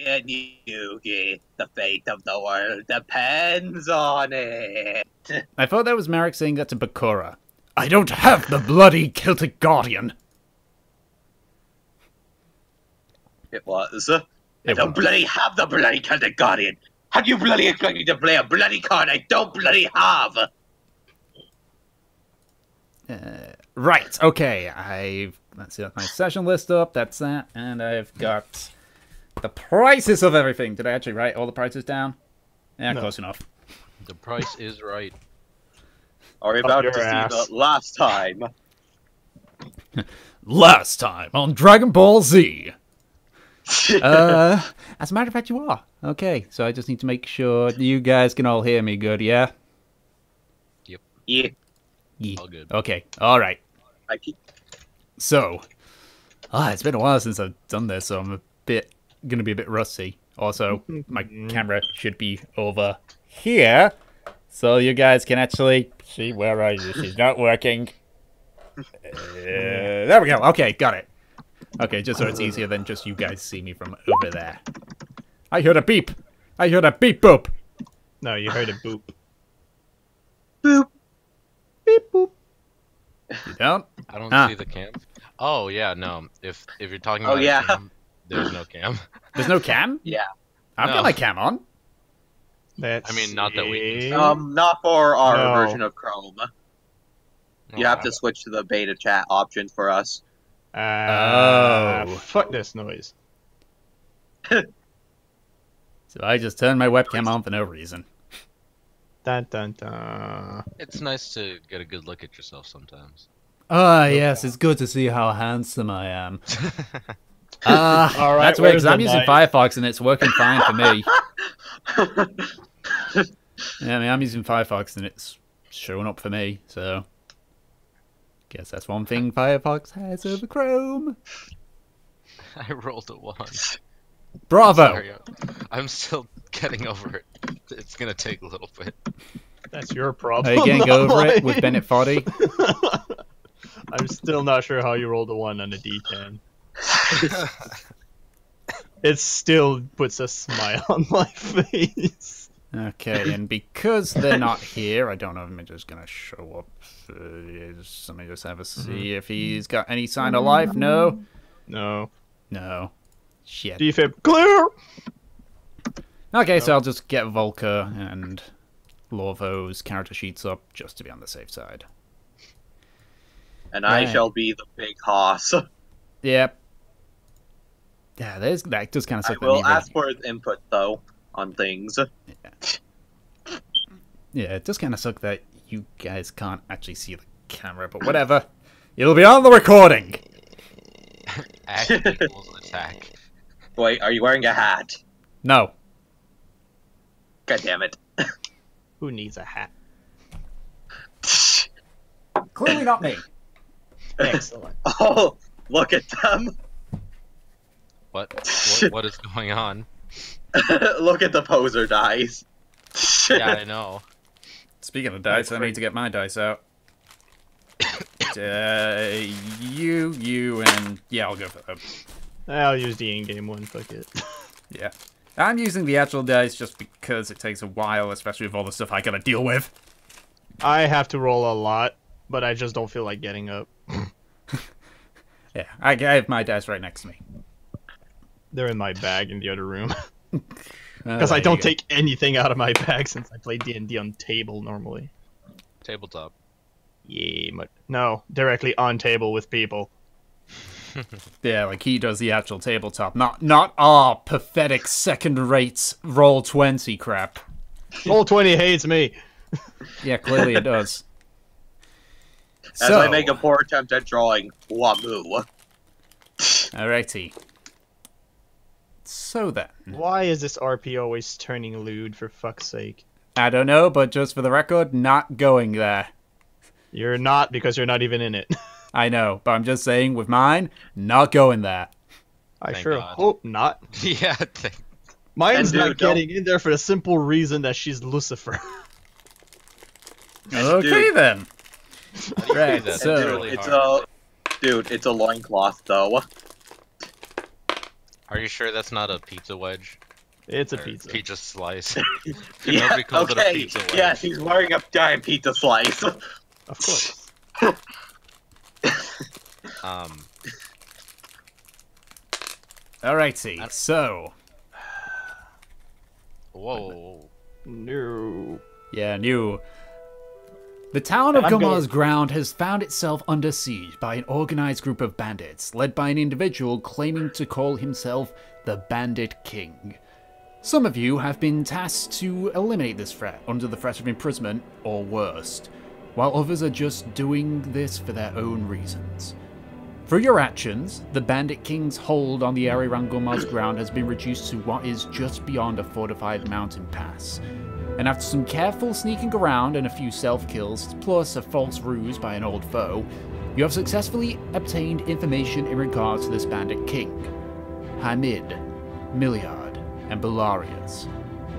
Yugi, the fate of the world depends on it. I thought that was Merrick saying that to Bakura. I don't have the bloody Celtic Guardian. It was. I don't bloody have the bloody Celtic Guardian. How do you bloody expect me to play a bloody card I don't bloody have? Right, okay, let's see my session list up, that's that, and I've got the prices of everything. Did I actually write all the prices down? Yeah, no. Close enough. The price is right. Are we about to see the last time? Last time on Dragon Ball Z. As a matter of fact, you are. Okay, so I just need to make sure you guys can all hear me good, yeah? Yep. Yeah. All good. Okay, alright. So, it's been a while since I've done this, so I'm gonna be a bit rusty. Also, my camera should be over here, so you guys can actually see where I is. She's not working. There we go. Okay, got it. Okay, just so it's easier than just you guys see me from over there. I heard a beep. I heard a beep boop. No, you heard a boop. Boop. Beep boop. You don't? I don't see the cam. Oh yeah, no. If you're talking about cam, there's no cam. There's no cam? Yeah. I've got my cam on. I mean, not that we can. Not for our version of Chrome. You have to switch to the beta chat options for us. Fuck this noise. So I just turned my webcam on for no reason. Dun dun dun. It's nice to get a good look at yourself sometimes. Ah, yes, it's good to see how handsome I am. All right, that's weird, because I'm using Firefox and it's working fine for me. Yeah, I mean, I'm using Firefox and it's showing up for me, so... Guess that's one thing Firefox has over Chrome. I rolled a 1. Bravo! Sorry, I'm still getting over it. It's gonna take a little bit. That's your problem. Are you getting over it with Bennett Foddy? I'm still not sure how you rolled a 1 on a D10. It still puts a smile on my face. Okay, and because they're not here, I don't know if I'm just gonna show up. Let me just have a see if he's got any sign of life. No? No. No. Shit. Defib clear! Okay, so I'll just get Volker and Lorvo's character sheets up just to be on the safe side. And I shall be the big hoss. Yep. Yeah, that does kind of suck. I will ask for his input, though, on things. Yeah, it does kind of suck that you guys can't actually see the camera, but whatever. It'll be on the recording! Act equals attack. Wait, are you wearing a hat? No. God damn it. Who needs a hat? Clearly not me. Excellent. Oh, look at them. What is going on? Look at the poser dice. Yeah, I know. Speaking of dice, I need to get my dice out. You, and... Yeah, I'll go for them. I'll use the in-game one, fuck it. Yeah. I'm using the actual dice just because it takes a while, especially with all the stuff I gotta deal with. I have to roll a lot, but I just don't feel like getting up. Yeah, I have my dice right next to me. They're in my bag in the other room. Because I don't take anything out of my bag since I play D&D on table normally. Tabletop. Yeah, but no, directly on table with people. Yeah, like he does the actual tabletop, not our pathetic second-rate Roll20 crap. Roll20 hates me. Yeah, clearly it does. As I make a poor attempt at drawing Wamu. Alrighty. So then. Why is this RP always turning lewd, for fuck's sake? I don't know, but just for the record, not going there. You're not, because you're not even in it. I know, but I'm just saying, with mine, not going there. I sure hope not. Yeah, mine's not getting in there for the simple reason that she's Lucifer. Okay then. Right, so it's a loincloth though. Are you sure that's not a pizza wedge? It's a Or pizza. Pizza slice. Yeah, Nobody calls it a okay. pizza wedge. Yes, he's wearing a giant pizza slice. Of course. Alrighty, so. Whoa. No. Yeah, new. The town of Gomar's Ground has found itself under siege by an organized group of bandits, led by an individual claiming to call himself the Bandit King. Some of you have been tasked to eliminate this threat under the threat of imprisonment or worst, while others are just doing this for their own reasons. Through your actions, the Bandit King's hold on the area around Gomar's Ground has been reduced to what is just beyond a fortified mountain pass. And after some careful sneaking around and a few self-kills, plus a false ruse by an old foe, you have successfully obtained information in regards to this Bandit King. Hamid, Milliard, and Belarius.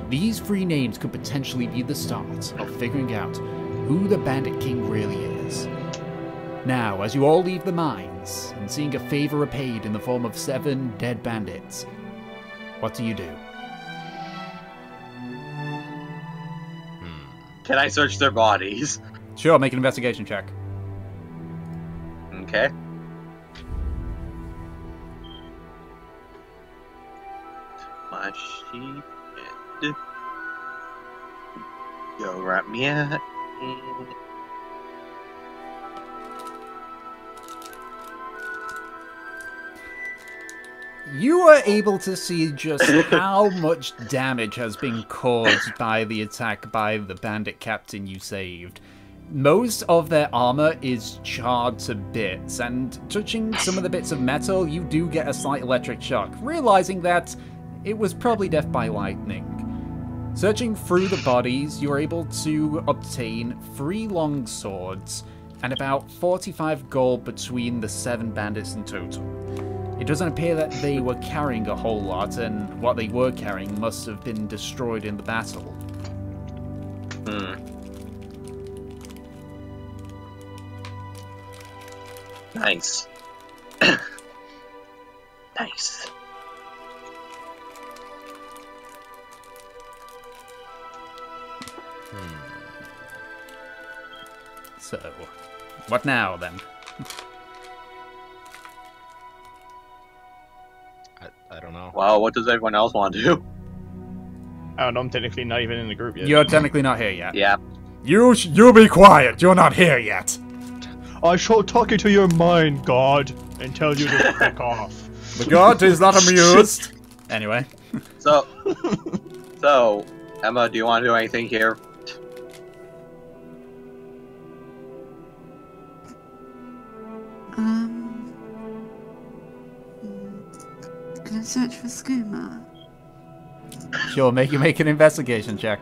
These three names could potentially be the start of figuring out who the Bandit King really is. Now, as you all leave the mines, and seeing a favor repaid in the form of 7 dead bandits, what do you do? Can I search their bodies? Sure, make an investigation check. Okay. My sheep and go wrap me out. You are able to see just how much damage has been caused by the attack by the bandit captain you saved. Most of their armor is charred to bits, and touching some of the bits of metal, you do get a slight electric shock, realizing that it was probably death by lightning. Searching through the bodies, you're able to obtain 3 long swords and about 45 gold between the 7 bandits in total. It doesn't appear that they were carrying a whole lot, and what they were carrying must have been destroyed in the battle. Nice. Nice. So, what now then? I don't know. Well, what does everyone else want to do? I don't know, I'm technically not even in the group yet. You're technically not here yet. Yeah. You be quiet. You're not here yet. I shall talk into your mind, God, and tell you to back off. The god is not amused. Anyway. So, Emma, do you want to do anything here? Gonna search for skooma. Sure, make an investigation check.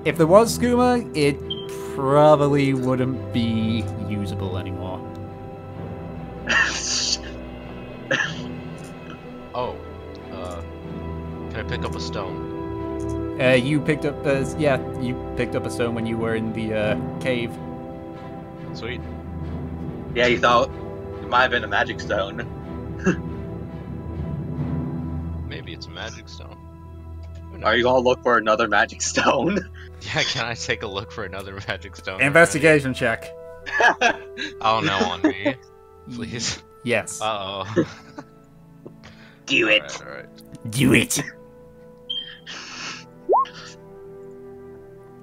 If there was skooma, it probably wouldn't be usable anymore. Oh, can I pick up a stone? You picked up you picked up a stone when you were in the cave. Sweet. Yeah, you thought it might have been a magic stone. Maybe it's a magic stone. Are you gonna look for another magic stone? Yeah, can I take a look for another magic stone? Investigation check. Oh no, on me. Please. Yes. Uh-oh. Do it. Alright. Do it.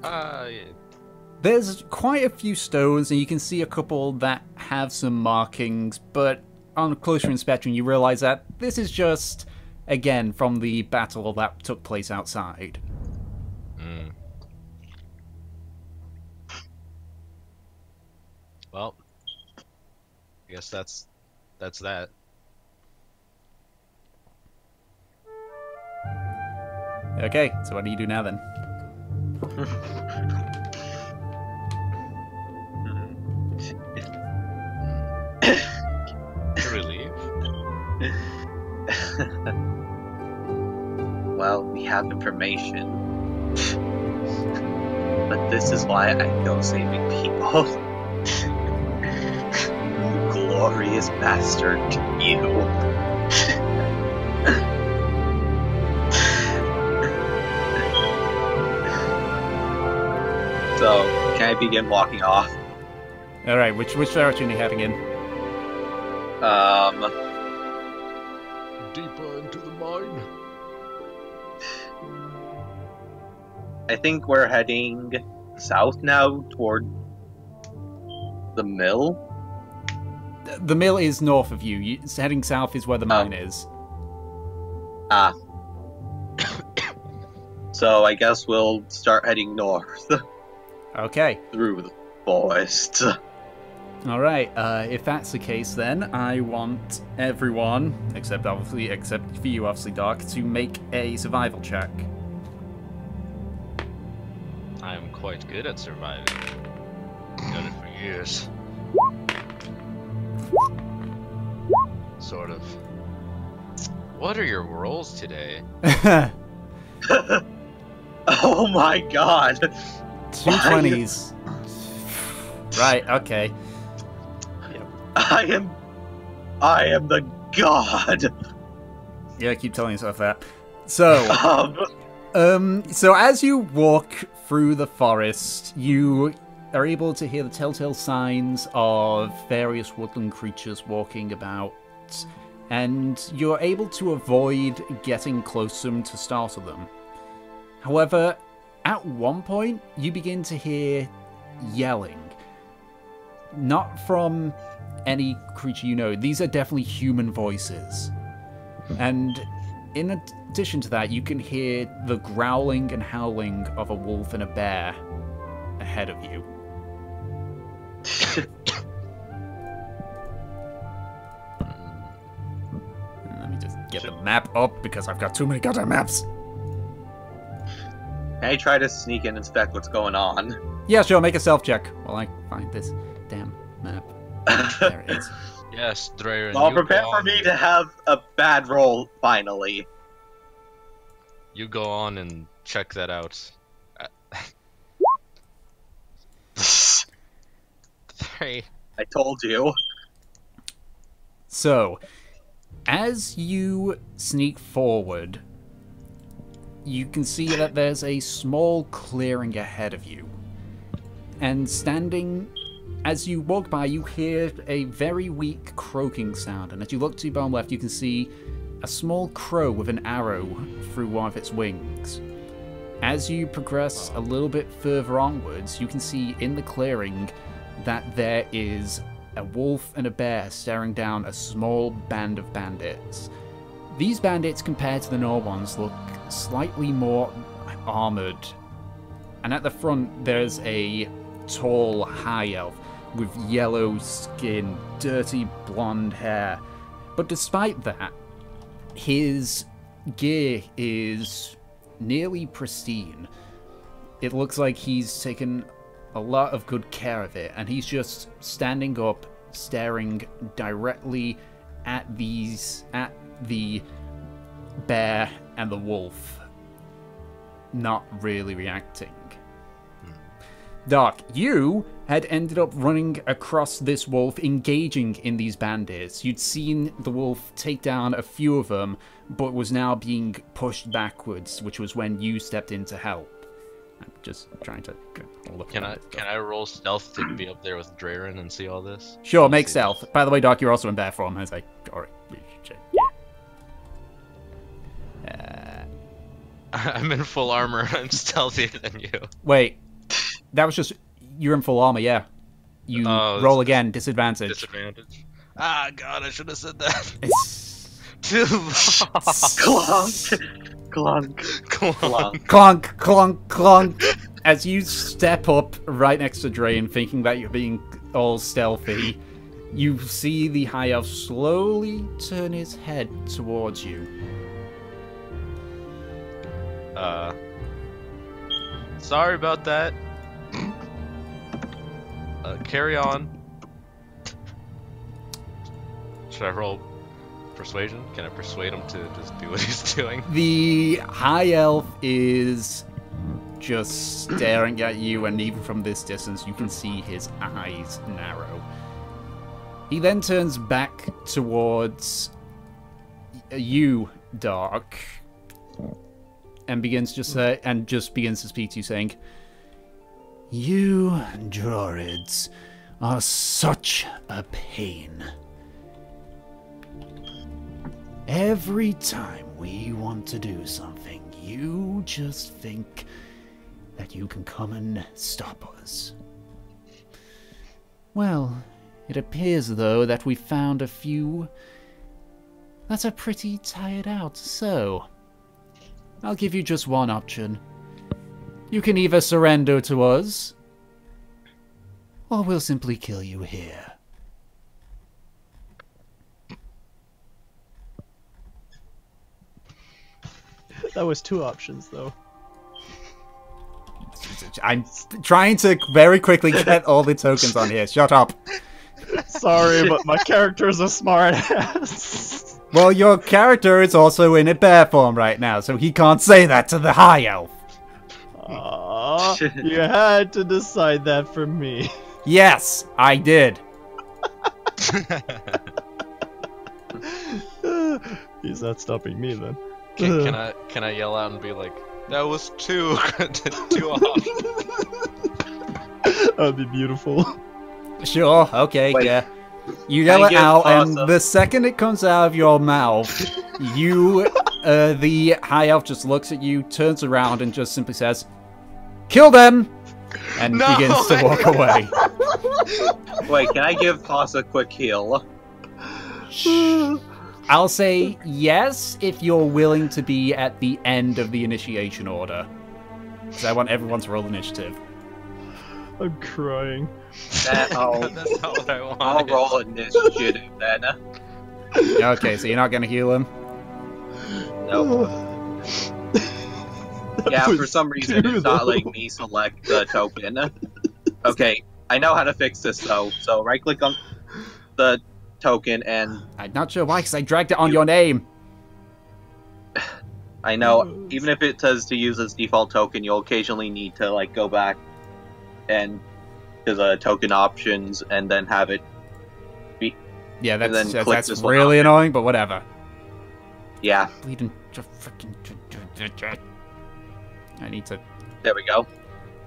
Yeah. There's quite a few stones, and you can see a couple that have some markings, but on closer inspection you realize that this is just, again, from the battle that took place outside. Well, I guess that's that. Okay, so what do you do now then? Should we leave? Well, we have information. Let's This is why I go saving people. You glorious bastard, you. So, can I begin walking off? Alright, which direction are you heading in? Deeper into the mine. I think we're heading south now toward the mill. The mill is north of you. Heading south is where the mine is. Ah. So I guess we'll start heading north. Okay. Through the forest. Alright, if that's the case then, I want everyone, except for you obviously, Doc, to make a survival check. I am quite good at surviving. Done it for years. Sort of. What are your rolls today? Oh my god. 2 20s. Right, okay. I am the god. Yeah, keep telling yourself that. So, so as you walk through the forest, you are able to hear the telltale signs of various woodland creatures walking about, and you're able to avoid getting close to them to startle them. However, at one point, you begin to hear yelling. Not from any creature you know. These are definitely human voices. And in addition to that, you can hear the growling and howling of a wolf and a bear ahead of you. Let me just get the map up because I've got too many goddamn maps. Can I try to sneak in and inspect what's going on? Yeah, sure, make a self check while I find this damn map. There it is. Yes, Drayron. Well, prepare for me to have a bad roll, finally. You go on and check that out. Three. I told you. So, as you sneak forward, you can see that there's a small clearing ahead of you. And standing, as you walk by, you hear a very weak croaking sound. And as you look to your bottom left, you can see a small crow with an arrow through one of its wings. As you progress a little bit further onwards, you can see in the clearing that there is a wolf and a bear staring down a small band of bandits. These bandits, compared to the normal ones, look slightly more armored. And at the front, there's a tall high elf with yellow skin, dirty blonde hair. But despite that, his gear is nearly pristine. It looks like he's taken a lot of good care of it, and he's just standing up, staring directly at the bear and the wolf, not really reacting. Doc, you had ended up running across this wolf, engaging in these bandits. You'd seen the wolf take down a few of them, but was now being pushed backwards, which was when you stepped in to help. I'm just trying to look. Can I roll stealth to be up there with Drayron and see all this? Sure, make stealth. By the way, Doc, you're also in bear form. As I already I'm in full armor. I'm stealthier than you. Wait, that was just you're in full armor. Yeah, you roll again. Disadvantage. Disadvantage. Ah, God, I should have said that. It's Too long. Clunk. Clunk. clunk, clunk, clunk. As you step up right next to Drain, thinking that you're being all stealthy, you see the high elf slowly turn his head towards you. Sorry about that. Carry on. Should I roll persuasion? Can I persuade him to just do what he's doing? The high elf is just staring at you, and even from this distance, you can see his eyes narrow. He then turns back towards you, Dark, and begins to speak to you, saying, "You droids are such a pain. Every time we want to do something, you just think that you can come and stop us. Well, it appears, though, that we found a few that are pretty tired out, so I'll give you just one option. You can either surrender to us, or we'll simply kill you here." That was 2 options, though. I'm trying to very quickly get all the tokens on here. Shut up. Sorry, but my character's a smart ass. Well, your character is also in a bear form right now, so he can't say that to the high elf. Aww, you had to decide that for me. Yes, I did. He's not stopping me then. Can I yell out and be like, that was too off? That'd be beautiful. Sure, okay, Wait, yeah. You yell it out, and awesome. the second it comes out of your mouth, the high elf just looks at you, turns around, and just simply says, "Kill them!" and No! begins to walk away. Wait, can I give Toss a quick heal? I'll say yes if you're willing to be at the end of the initiation order. Because I want everyone to roll initiative. I'm crying. That's not what I wanted. I'll roll initiative then. Okay, so you're not going to heal him? Nope. Yeah, was for some reason too it's not low. letting me select the token. Okay, I know how to fix this though. So right click on the token and I'm not sure why, because I dragged it on your name. I know even if it says to use as default token, you'll occasionally need to like go back and to the token options and then have it be. Yeah, And then click that's this one really option. annoying, but whatever. Yeah, Bleeding freaking. I need to. there we go.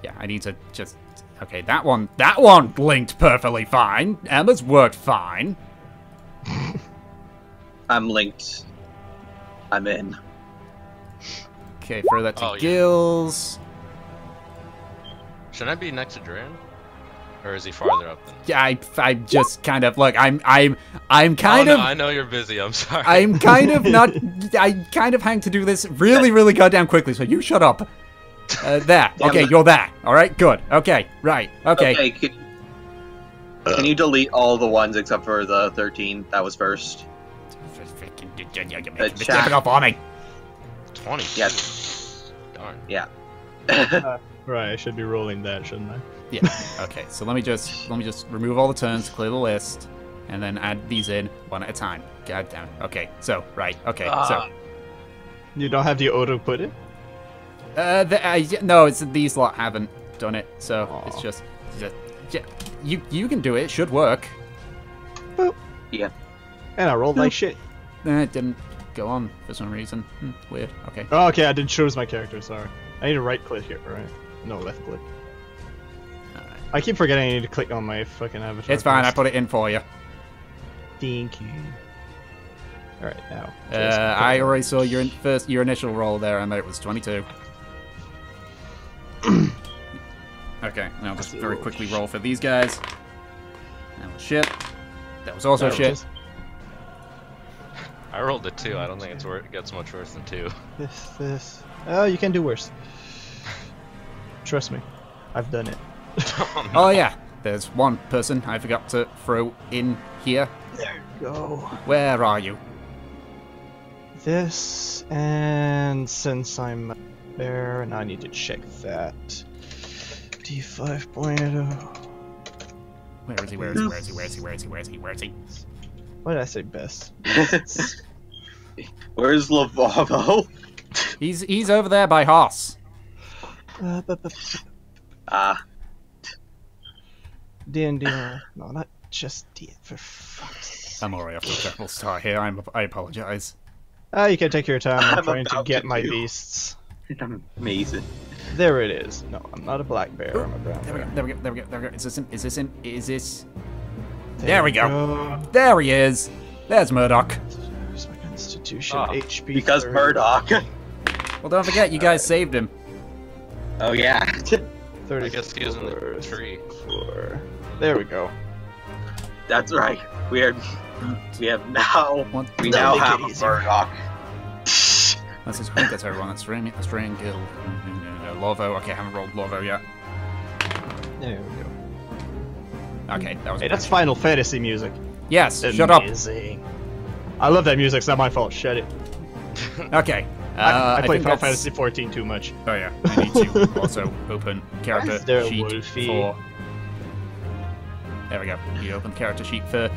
Yeah, I need to just. Okay, that one blinked perfectly fine. Emma's worked fine. I'm linked. I'm in. Okay, throw that to Oh, yeah. Gills. Shouldn't I be next to Duran? Or is he farther up than? Yeah, I just kind of look. I'm kind of. No, I know you're busy. I'm sorry. I'm kind of not. I kind of hang to do this really goddamn quickly. So you shut up. There. Okay, you're there. All right. Good. Okay. Right. Okay. Can you delete all the ones except for the 13 that was first? You're making The this chat. difficult for me. 20. Yes. Darn. Yeah. Right, I should be rolling that, shouldn't I? Yeah. Okay. So let me just remove all the turns, clear the list, and then add these in one at a time. God damn it. Okay. So right. Okay. So. You don't have the auto put it? No, it's these lot haven't done it, so Aw. it's just you can do it. It should work. Boop. Yeah. And I rolled like shit. It didn't go on for some reason. Weird. Okay. Oh, okay, I didn't choose my character, sorry. I need to right click here, right? No, left click. Alright. I keep forgetting I need to click on my fucking avatar. It's fine. I first. put it in for you. Thank you. Alright, now. I already saw your initial roll there, and it was 22. Okay, now I'll just very quickly roll for these guys. That was shit. That was also shit. I rolled a 2. I don't think it gets much worse than 2. This. Oh, you can do worse. Trust me. I've done it. Oh yeah, there's one person I forgot to throw in here. There you go. Where are you? This, and since I'm there, and I need to check that. D5.0. Where is he? Where is he? Where is he? Where is he? Where is he? Where is he? Where is he? What did I say best? Where's Lavavo? He's over there by Haas. D&D, no, not just D, for fuck's sake. I'm already off to a terrible start here. I apologize. You can take your time. I'm trying to about get to my do. beasts. Amazing. There it is. No, I'm not a black bear. I'm a brown bear. There we go. Is this him? Is this? There we go. There he is. There's Murdoch. There's my constitution, Ah, HP. Because 30. Murdoch. Well, don't forget, you guys saved him. Oh yeah. 30. I guess he is in the tree. 4. There we go. That's right. We have now What? we That'll now make have it a easier. Murdoch. That's his that's everyone. That's Rain Guild. Lovo. Okay, I haven't rolled Lovo yet. There we go. Okay, that was. Hey, that's Final Fantasy music. Yes. Shut up. Amazing. I love that music. It's not my fault. Shut it. Okay. I play think Final that's- Fantasy 14 too much. Oh yeah. I need to also open character Why is there a sheet Wolfie? for. There we go. You open the character sheet for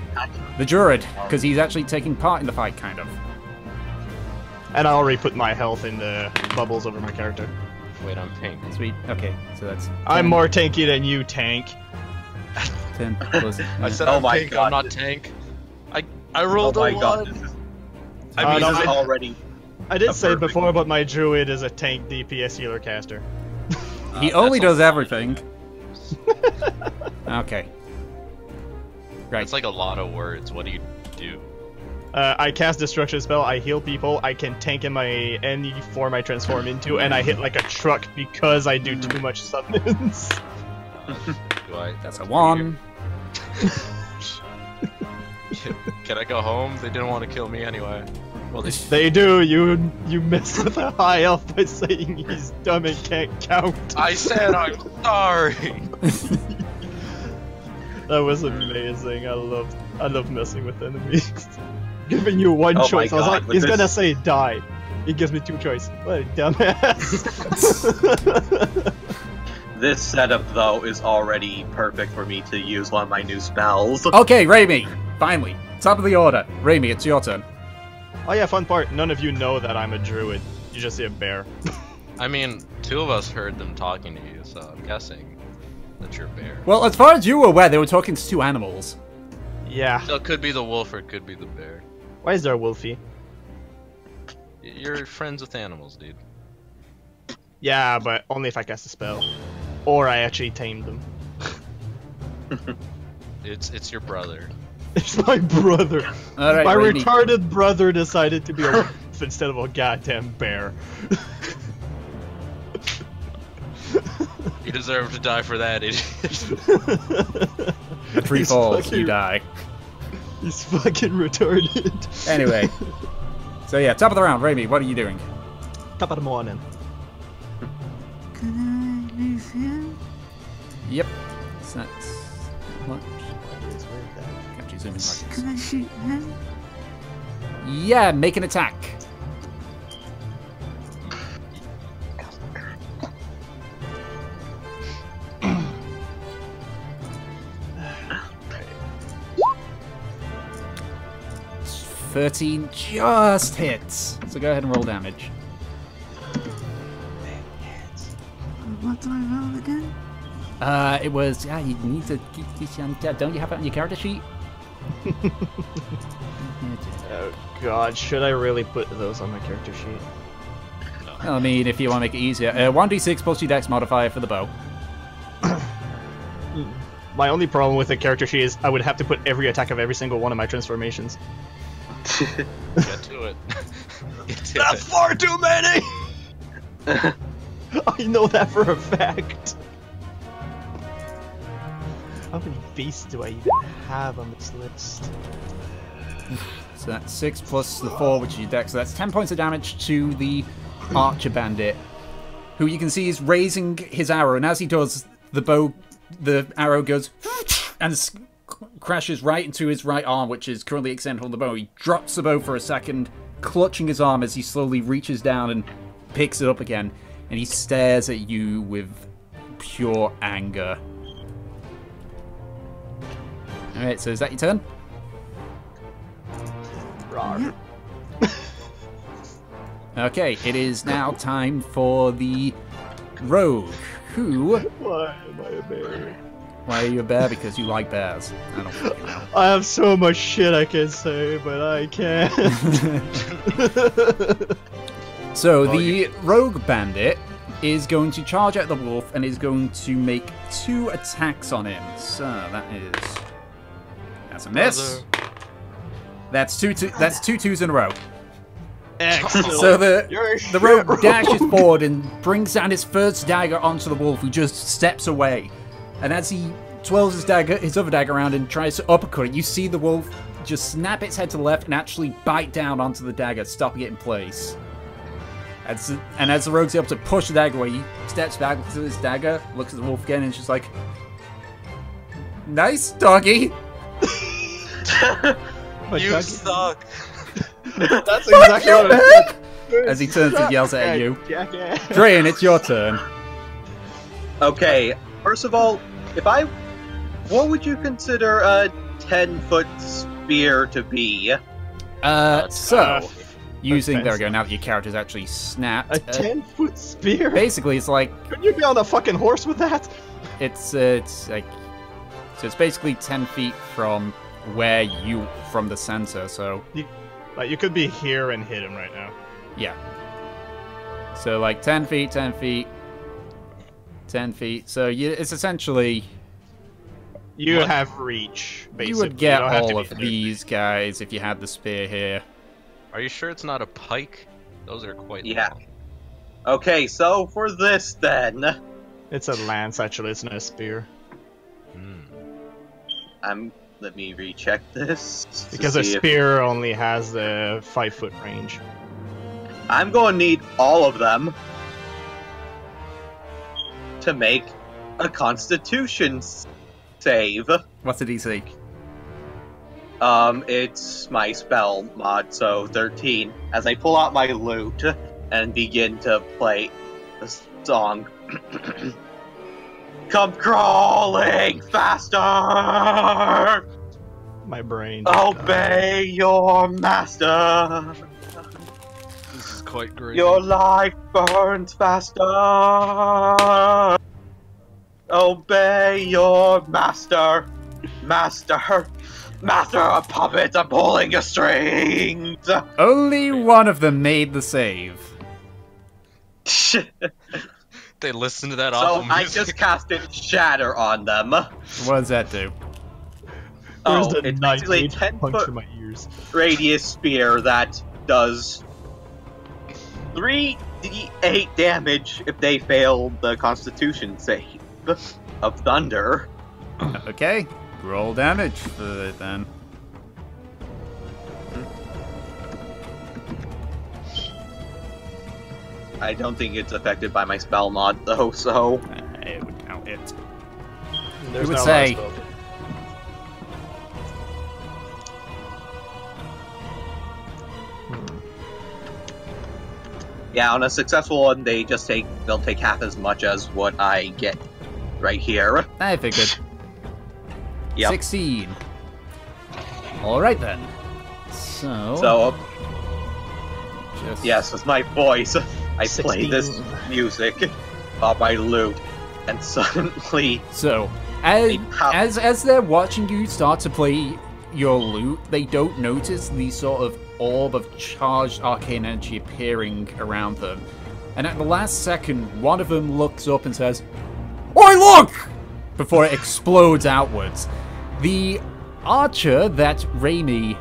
the Druid because he's actually taking part in the fight, kind of. And I already put my health in the bubbles over my character. Wait, I'm pink. Sweet. Okay, so that's. 10, I'm more tanky than you, tank. 10 plus. I said Oh I'm my pink. God. I'm not tank. I rolled Oh my a god. 1. This is, I Oh, mean, no, this is I- already. I did A say perfect before, but my druid is a tank DPS healer caster. He only that's does a lot. everything. Okay. Right. it's like a lot of words. What do you do? I cast destruction spell, I heal people, I can tank in any form I transform into, and I hit like a truck because I do too much summons. Do I? That's a 1. Can I go home? They didn't want to kill me anyway. Well, they They do, you mess with a high elf by saying he's dumb and can't count. I said I'm sorry. That was amazing. I love messing with enemies. Giving you one Oh my choice. I was God, like, with he's this- gonna say die. He gives me 2 choices. What a dumbass. This setup though is already perfect for me to use one of my new spells. Okay, Raimi. Finally. Top of the order. Raimi, it's your turn. Oh yeah, fun part. None of you know that I'm a druid. You just see a bear. I mean, 2 of us heard them talking to you, so I'm guessing that you're a bear. Well, as far as you were aware, they were talking to 2 animals. Yeah. So it could be the wolf or it could be the bear. Why is there a wolfie? You're friends with animals, dude. Yeah, but only if I cast a spell. Or I actually tamed them. It's your brother. It's my brother. All right, My Raimi. retarded brother decided to be a wolf instead of a goddamn bear. You deserve to die for that, idiot. A tree He's falls, fucking- you die. He's fucking retarded. Anyway. So yeah, top of the round, Raimi, what are you doing? Top of the morning. Can I move here? Yep. So that's much. Can't you zoom in like Can I shoot him? Yeah, make an attack. It's 13 just hits. So go ahead and roll damage. What do I roll again? It was you need to keep this on. Don't you have it on your character sheet? Oh god, should I really put those on my character sheet? I mean, if you want to make it easier, 1d6 plus your dex modifier for the bow. My only problem with the character sheet is I would have to put every attack of every single one of my transformations. Get to it. Get to That's it. far too many! I know that for a fact. How many beasts do I even have on this list? So that's 6 plus the 4, which is your dex. So that's 10 points of damage to the archer bandit, who you can see is raising his arrow, and as he does, the arrow goes and crashes right into his right arm, which is currently extended on the bow. He drops the bow for a second, clutching his arm as he slowly reaches down and picks it up again, and he stares at you with pure anger. Alright, so is that your turn? Rawr. Okay, it is now time for the rogue who... Why am I a bear? Why are you a bear? Because you like bears. I don't fucking know. I have so much shit I can say, but I can't. So the rogue bandit is going to charge at the wolf and is going to make 2 attacks on him. So that's a miss. That's two twos in a row. Excellent. So the rogue dashes forward and brings down his first dagger onto the wolf, who just steps away. And as he twirls his other dagger around and tries to uppercut it, you see the wolf just snap its head to the left and actually bite down onto the dagger, stopping it in place. And as the rogue's able to push the dagger away, he steps back to his dagger, looks at the wolf again, and is just like, "Nice, doggy." You suck. That's exactly what I said. As he turns and yells at you. Jackass. Drayan, it's your turn. Okay, first of all, what would you consider a 10-foot spear to be? Using, there we go, now that your character's actually snapped. A 10-foot spear? Basically, it's like... Couldn't you be on a fucking horse with that? It's like... So it's basically 10 feet from from the center, so... You could be here and hit him right now. Yeah. So, like, 10 feet, 10 feet, 10 feet. So, it's essentially... You have reach, basically. You would get all of these guys if you had the spear here. Are you sure it's not a pike? Those are quite long. Okay, so for this then... It's a lance, actually. It's not a spear. Let me recheck this. Because a spear only has the 5-foot range. I'm going to need all of them to make a Constitution save. What's the DC? It's my spell mod, so 13. As I pull out my lute and begin to play the song. Come crawling faster! My brain. Obey your master! This is quite great. Your life burns faster! Obey your master! Master! Master of puppets, I'm pulling your strings! Only one of them made the save. They listen to that so awful music. I just casted Shatter on them. What does that do? It's basically a 10-foot radius spear that does 3d8 damage if they fail the Constitution save of Thunder. Okay, roll damage for it then. I don't think it's affected by my spell mod though, so... It would count it. There's You would no say... spell. Yeah, on a successful one, they'll take half as much as what I get right here. I figured. Yep. 16. Alright then. So... Yes, with my voice, I 16. play this music on my lute, and suddenly... So, as they're watching you start to play your lute, they don't notice the sort of orb of charged arcane energy appearing around them. And at the last second, one of them looks up and says, "Oi, look!" before it explodes outwards. The archer that Raimi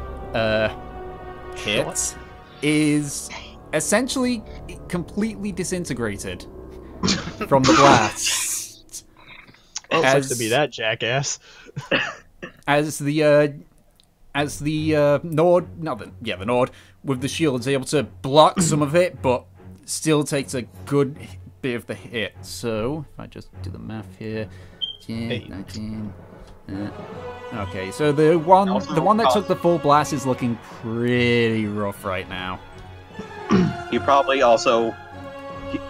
hit is essentially completely disintegrated from the blast. Well, it sucks to be that jackass. As the Nord, the Nord with the shield is able to block some of it, but still takes a good bit of the hit. So if I just do the math here, 10, 19. Okay, so the one that took the full blast is looking pretty rough right now. He probably also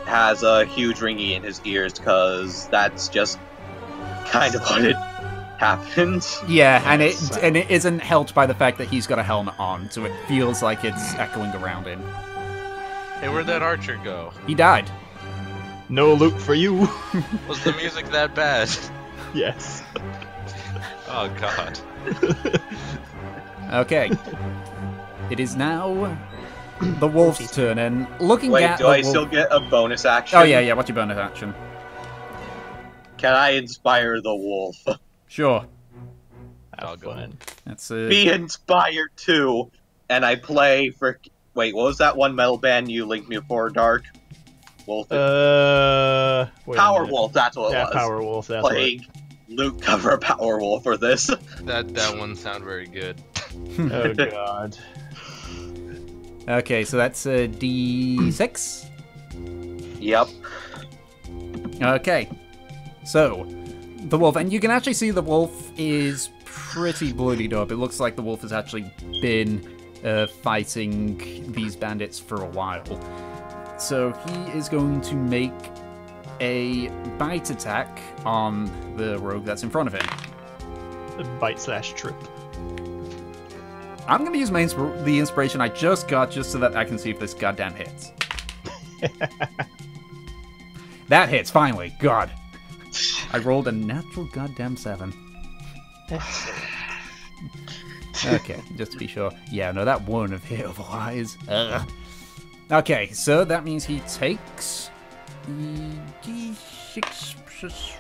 has a huge ringing in his ears, because that's just kind of what it happens. Yeah, and it isn't helped by the fact that he's got a helmet on, so it feels like it's echoing around him. Hey, where'd that archer go? He died. No loot for you. Was the music that bad? Yes. Oh god. Okay. It is now the wolf's turn, and looking Wait, at do the I wolf... still get a bonus action? Oh, yeah, what's your bonus action? Can I inspire the wolf? Sure. Have fun. That's Be inspired too, and I play for... Wait, what was that one metal band you linked me for, Dark? Wolf? Wait a Power minute. Wolf, that's what it Yeah, was. Power Wolf, that's Playing loot cover Power Wolf for this. That one sound very good. Oh god. Okay, so that's a D6. Yep. Okay. So, the wolf, and you can actually see the wolf is pretty bloodied up. It looks like the wolf has actually been fighting these bandits for a while. So he is going to make a bite attack on the rogue that's in front of him. The bite/trip. I'm going to use the inspiration I just got just so that I can see if this goddamn hits. That hits, finally. God. I rolled a natural goddamn 7. Okay, just to be sure. Yeah, no, that wouldn't have hit otherwise. Okay, so that means he takes D6 plus 1.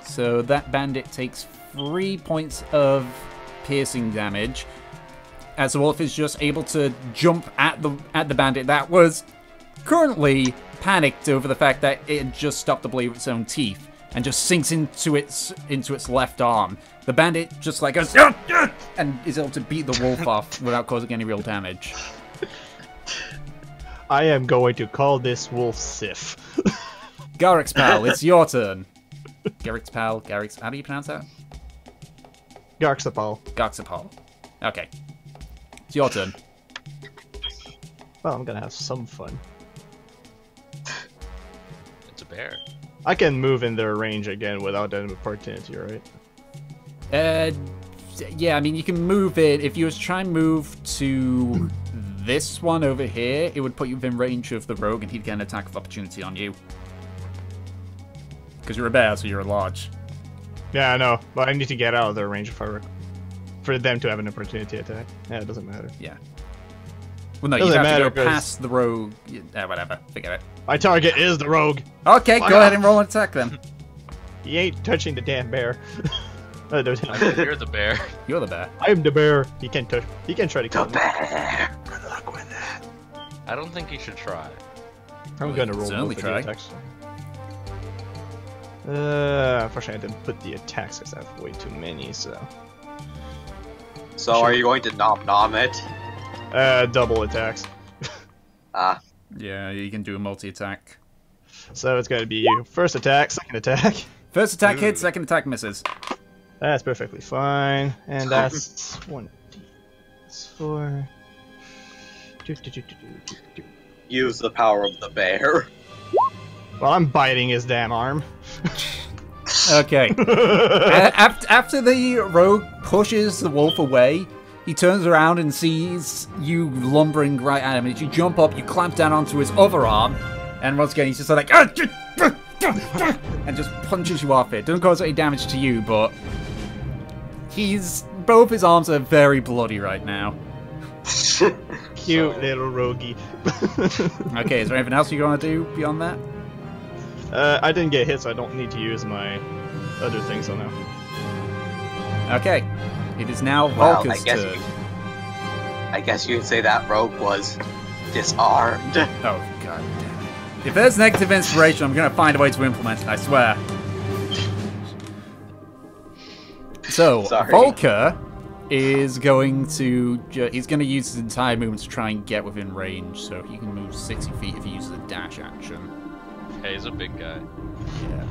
So that bandit takes 3 points of piercing damage, as the wolf is just able to jump at the bandit that was currently panicked over the fact that it had just stopped the blade with its own teeth, and just sinks into its left arm. The bandit just like goes and is able to beat the wolf off without causing any real damage. I am going to call this wolf Sif. Garrick's pal, it's your turn. Garrick's pal, how do you pronounce that? Garxapal. Garxapal. Okay. It's your turn. Well, I'm gonna have some fun. It's a bear. I can move in their range again without an opportunity, right? Yeah, I mean, you can move it. If you was to try and move to this one over here, it would put you within range of the rogue, and he'd get an attack of opportunity on you. Because you're a bear, so you're large. Yeah, I know, but I need to get out of their range for them to have an opportunity attack. Yeah, it doesn't matter. Yeah. Well, no, Doesn't you'd have to matter, go past the rogue. Whatever. Forget it. My target is the rogue. Okay, go ahead and roll an attack then. He ain't touching the damn bear. You're the bear. You're the bear. I am the bear. He can't touch. He can try to kill me. Bear. Good luck with that. I don't think you should try. I'm gonna roll certainly both of the attacks. Unfortunately, I didn't put the attacks because I have way too many. So So are you going to nom it? double attacks. Yeah, you can do a multi-attack. So it's gonna be first attack, second attack. First attack hits, second attack misses. That's perfectly fine, and that's 1d4. Use the power of the bear. Well, I'm biting his damn arm. Okay. After the rogue pushes the wolf away, he turns around and sees you lumbering right at him. And you jump up, you clamp down onto his other arm, and once again he's just like and just punches you off it. Doesn't cause any damage to you, but both his arms are very bloody right now. Cute little roguey. Okay, is there anything else you're gonna do beyond that? I didn't get hit, so I don't need to use my other things on now. Okay. It is now Well, Volker's turn. I guess you could say that rogue was disarmed. Oh, god damn it. If there's negative inspiration, I'm gonna find a way to implement it, I swear. So, Sorry. Volker is going to... he's going to use his entire movement to try and get within range, so he can move 60 feet if he uses a dash action. Hey, he's a big guy. Yeah.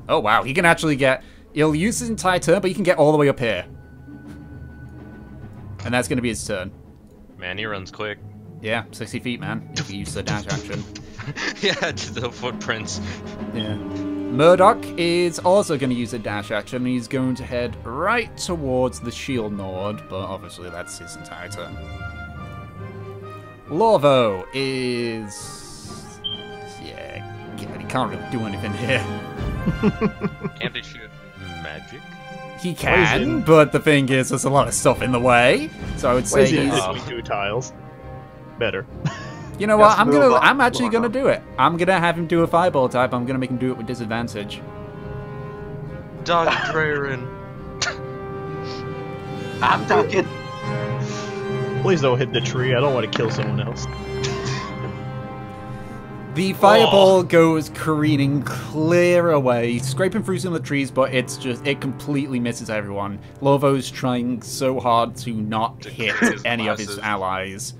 Oh, wow. He can actually get... He'll use his entire turn, but he can get all the way up here. And that's going to be his turn. Man, he runs quick. Yeah, 60 feet, man. If you use the dash action. Yeah, just the footprints. Yeah. Murdoch is also going to use a dash action. He's going to head right towards the shield node, but obviously that's his entire turn. Lorvo is... yeah, can't really do anything here. Can't they shoot magic? He can, but the thing is, there's a lot of stuff in the way. So I would say he's... between 2 tiles. Better. You know what? I'm actually gonna do it. I'm gonna have him do a fireball type. I'm gonna make him do it with disadvantage. Dog Draren. I'm talking. Please don't hit the tree. I don't want to kill someone else. The fireball goes careening clear away, scraping through some of the trees, but it completely misses everyone. Lovo's trying so hard to not hit any of his allies,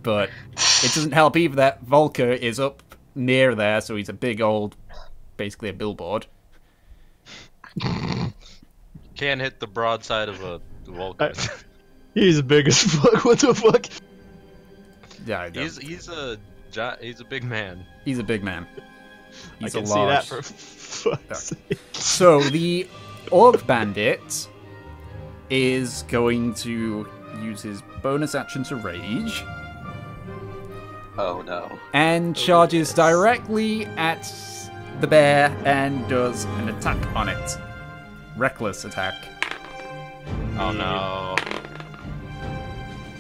but it doesn't help either that Volker is up near there, so he's a big old, basically a billboard. Can't hit the broadside of a Volker. He's big as fuck. What the fuck? Yeah, I know. He's a big man. He's a big man. He's I can a see that for fuck's sake. So the Orc Bandit is going to use his bonus action to rage. Oh no. And charges directly at the bear and does an attack on it. Reckless attack. Oh no.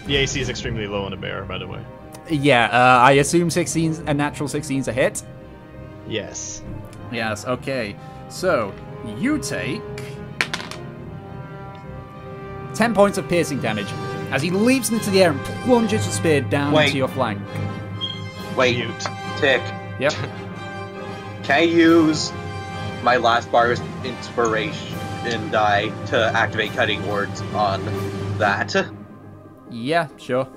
The AC is extremely low on a bear, by the way. Yeah, I assume 16's a natural 16's a hit. Yes. Yes, okay. So, you take 10 points of piercing damage as he leaps into the air and plunges the spear down into your flank. Wait, Tick. Yep. Can I use my last bar of inspiration die to activate cutting words on that? Yeah, sure.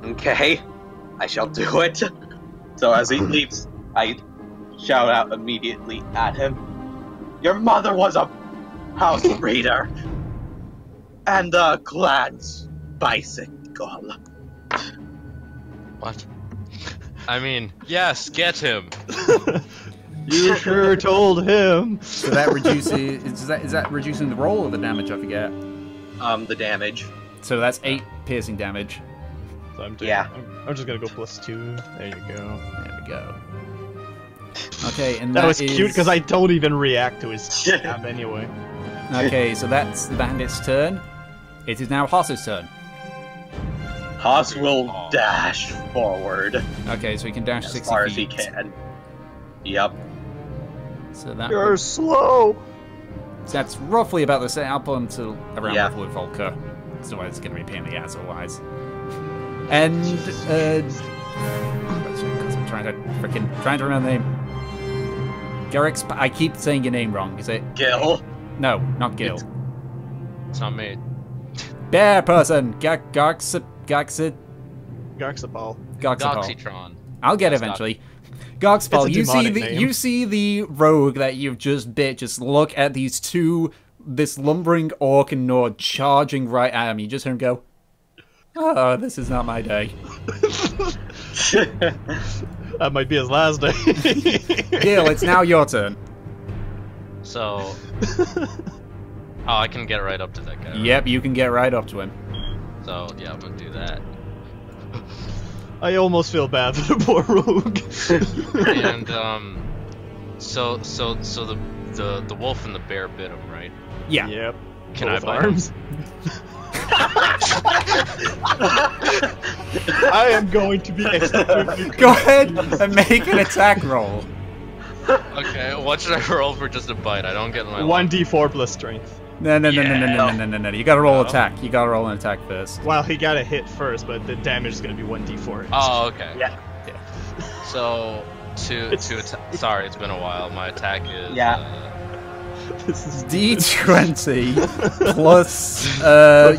Okay, I shall do it. So as he leaps, I shout out immediately at him. Your mother was a house breeder and the clan's bicycle. What? I mean, yes, get him. You sure told him. So that reduces... Is that reducing the roll or the damage? I forget. The damage. So that's 8 piercing damage. So I'm just gonna go +2. There you go. There we go. Okay, and that was is... cute because I don't even react to his stab anyway. Okay, so that's the bandit's turn. It is now Haas's turn. Haas will dash forward. Okay, so he can dash 60 as far feet. as he can. Yep. So that You're slow. So that's roughly about the same up until around Yeah. level with Volker. So it's going to be a pain in the ass otherwise. And I'm trying to remember the name. Garrick's. I keep saying your name wrong. Is it Gil? No, not Gil. It's not me. Bear person. Garxapal. Goxitron. I'll get it eventually. Garxapal, It's a demonic name. you see the rogue that you've just bit. Just look at these two, this lumbering orc and Nord charging right at him. You just hear him go, "Oh, this is not my day." That might be his last day. Gil, it's now your turn. So, I can get right up to that guy. Right? Yep, you can get right up to him. So yeah, I'm gonna do that. I almost feel bad for the poor rogue. And so the wolf and the bear bit him, right? Yeah. Yep. Can Both I bite arms? I am going to be extremely Go ahead and make an attack roll. Okay, what should I roll for just a bite? I don't get my 1d4 plus strength. No. You gotta roll attack. You gotta roll an attack first. Well, he got a hit first, but the damage is going to be 1d4. Oh, okay. Yeah. So sorry, it's been a while. My attack is D20 plus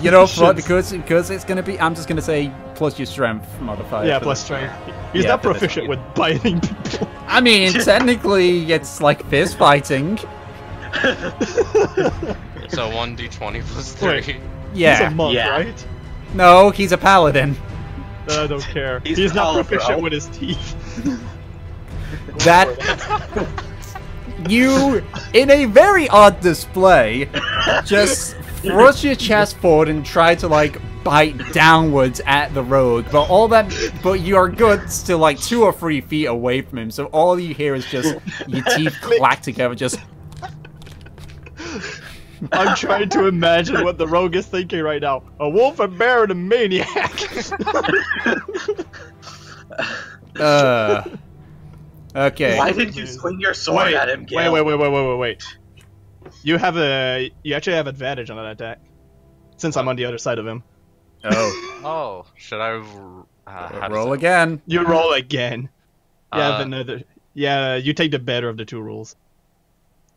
you know what, because it's gonna be, I'm just gonna say plus your strength modifier. Yeah, plus strength. He's not proficient with biting people. I mean, technically it's like fist fighting. So 1d20 plus 3. Wait. Yeah. He's a monk, right? No, he's a paladin. I don't care. He's He's not tall, proficient bro. with his teeth. That you, in a very odd display, just thrust your chest forward and try to like bite downwards at the rogue, but you are good still like 2 or 3 feet away from him, so all you hear is just your teeth clack together, just... I'm trying to imagine what the rogue is thinking right now. A wolf, a bear, and a maniac! Okay. Why did you swing your sword at him, Gale? Wait. You actually have advantage on that attack. Since I'm on the other side of him. Oh. Oh, should I roll again? You roll again. You have another... Yeah, you take the better of the 2 rules.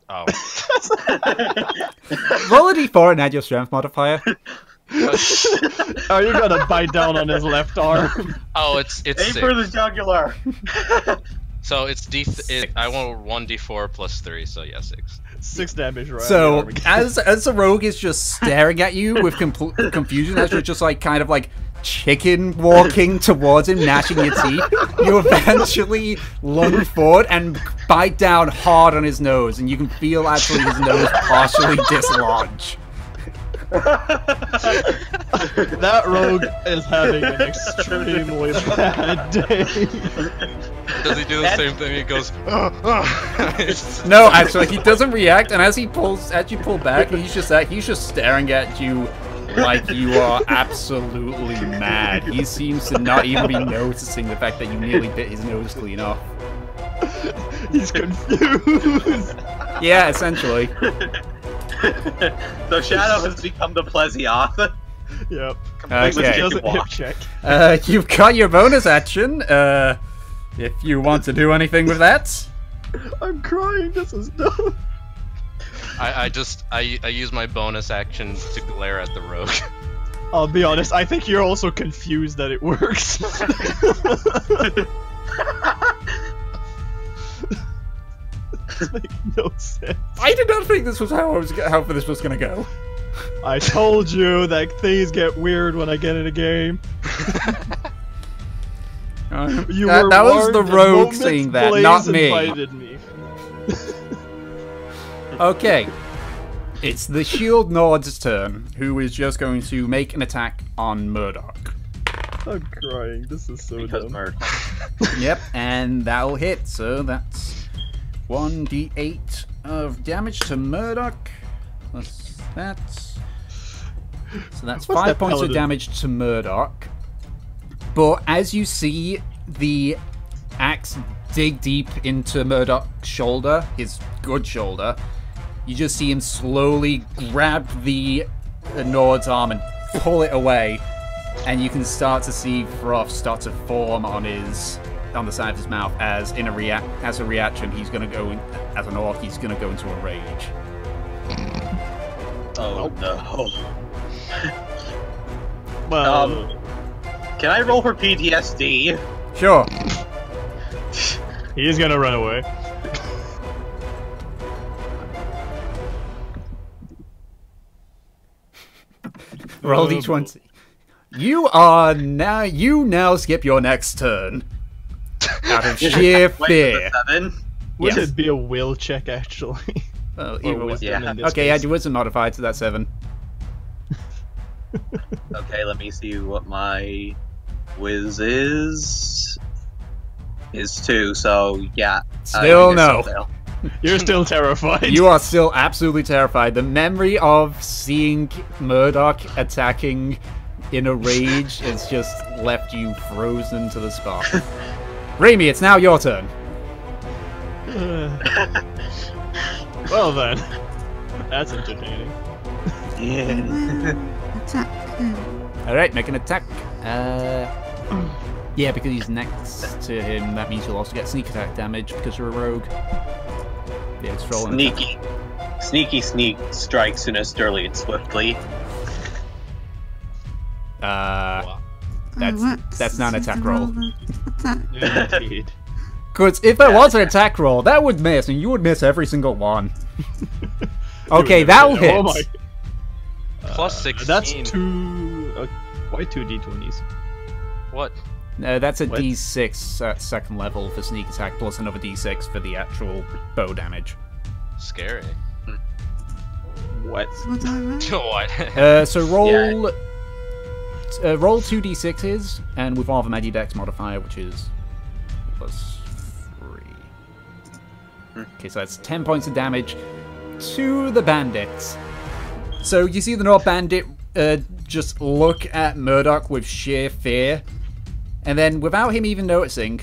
Oh. Roll a d4 and add your strength modifier. Oh, you're gonna bite down on his left arm. Oh, it's Aim 6. for the jugular. So it's I want 1d4 plus 3, so yeah, 6. 6 damage, right? So as the rogue is just staring at you with confusion, as you're just like kind of like chicken walking towards him, gnashing your teeth, you eventually lunge forward and bite down hard on his nose, and you can feel actually his nose partially dislodge. That rogue is having an extremely bad day. Does he do the same thing? He goes, No, actually, he doesn't react, and as you pull back, he's just staring at you like you are absolutely mad. He seems to not even be noticing the fact that you nearly bit his nose clean off. He's confused. Yeah, essentially. So Shadow has become the Plesioth. Yep. Okay. Doesn't hip check. You've got your bonus action. If you want to do anything with that. I'm crying. This is dumb. I use my bonus action to glare at the rogue. I'll be honest. I think you're also confused that it works. Makes no sense. I did not think this was how this was gonna go. I told you that things get weird when I get in a game. That was the rogue saying that, not me. Me. Okay. It's the Shield Nord's turn, who is just going to make an attack on Murdoch. I'm crying. This is so Because dumb. Murdoch. Yep, and that'll hit, so that's 1d8 of damage to Murdoch. Plus that. So that's 5 points of damage to Murdoch. But as you see the axe dig deep into Murdoch's shoulder, his good shoulder, you just see him slowly grab the Nord's arm and pull it away, and you can start to see froth start to form on the side of his mouth as a reaction he's gonna go as an orc, he's gonna go into a rage. Oh no. Well, can I roll for PTSD? Sure. he's gonna run away. Roll d20. You now skip your next turn. Out of sheer fear. Would it be a will check, actually? Oh, Or either way. wisdom in this Okay, yeah, case? do wisdom modified, so that's 7. Okay, let me see what my whiz is. Is 2, so yeah. Still no. You're still terrified. You are still absolutely terrified. The memory of seeing Murdoch attacking in a rage has just left you frozen to the spot. Raimi, it's now your turn. Well then, that's entertaining. Yeah. Attack him. Alright, make an attack. Yeah, because he's next to him, that means you'll also get sneak attack damage because you're a rogue. Yeah, it's rolling. Sneak strike sinisterly and swiftly. That's not an attack roll. Attack. Indeed. Because if there was an attack roll, that would miss, and you would miss every single one. Okay, that'll hit. Oh my. Plus 16. That's 2. Why 2 d20s? What? That's a What? d6 at second level for sneak attack, plus another d6 for the actual bow damage. Scary. What? What I roll? What? So roll roll 2d6s, and with all the Medidex modifier, which is +3. Okay, so that's 10 points of damage to the bandits. So you see the North Bandit just look at Murdoch with sheer fear, and then without him even noticing,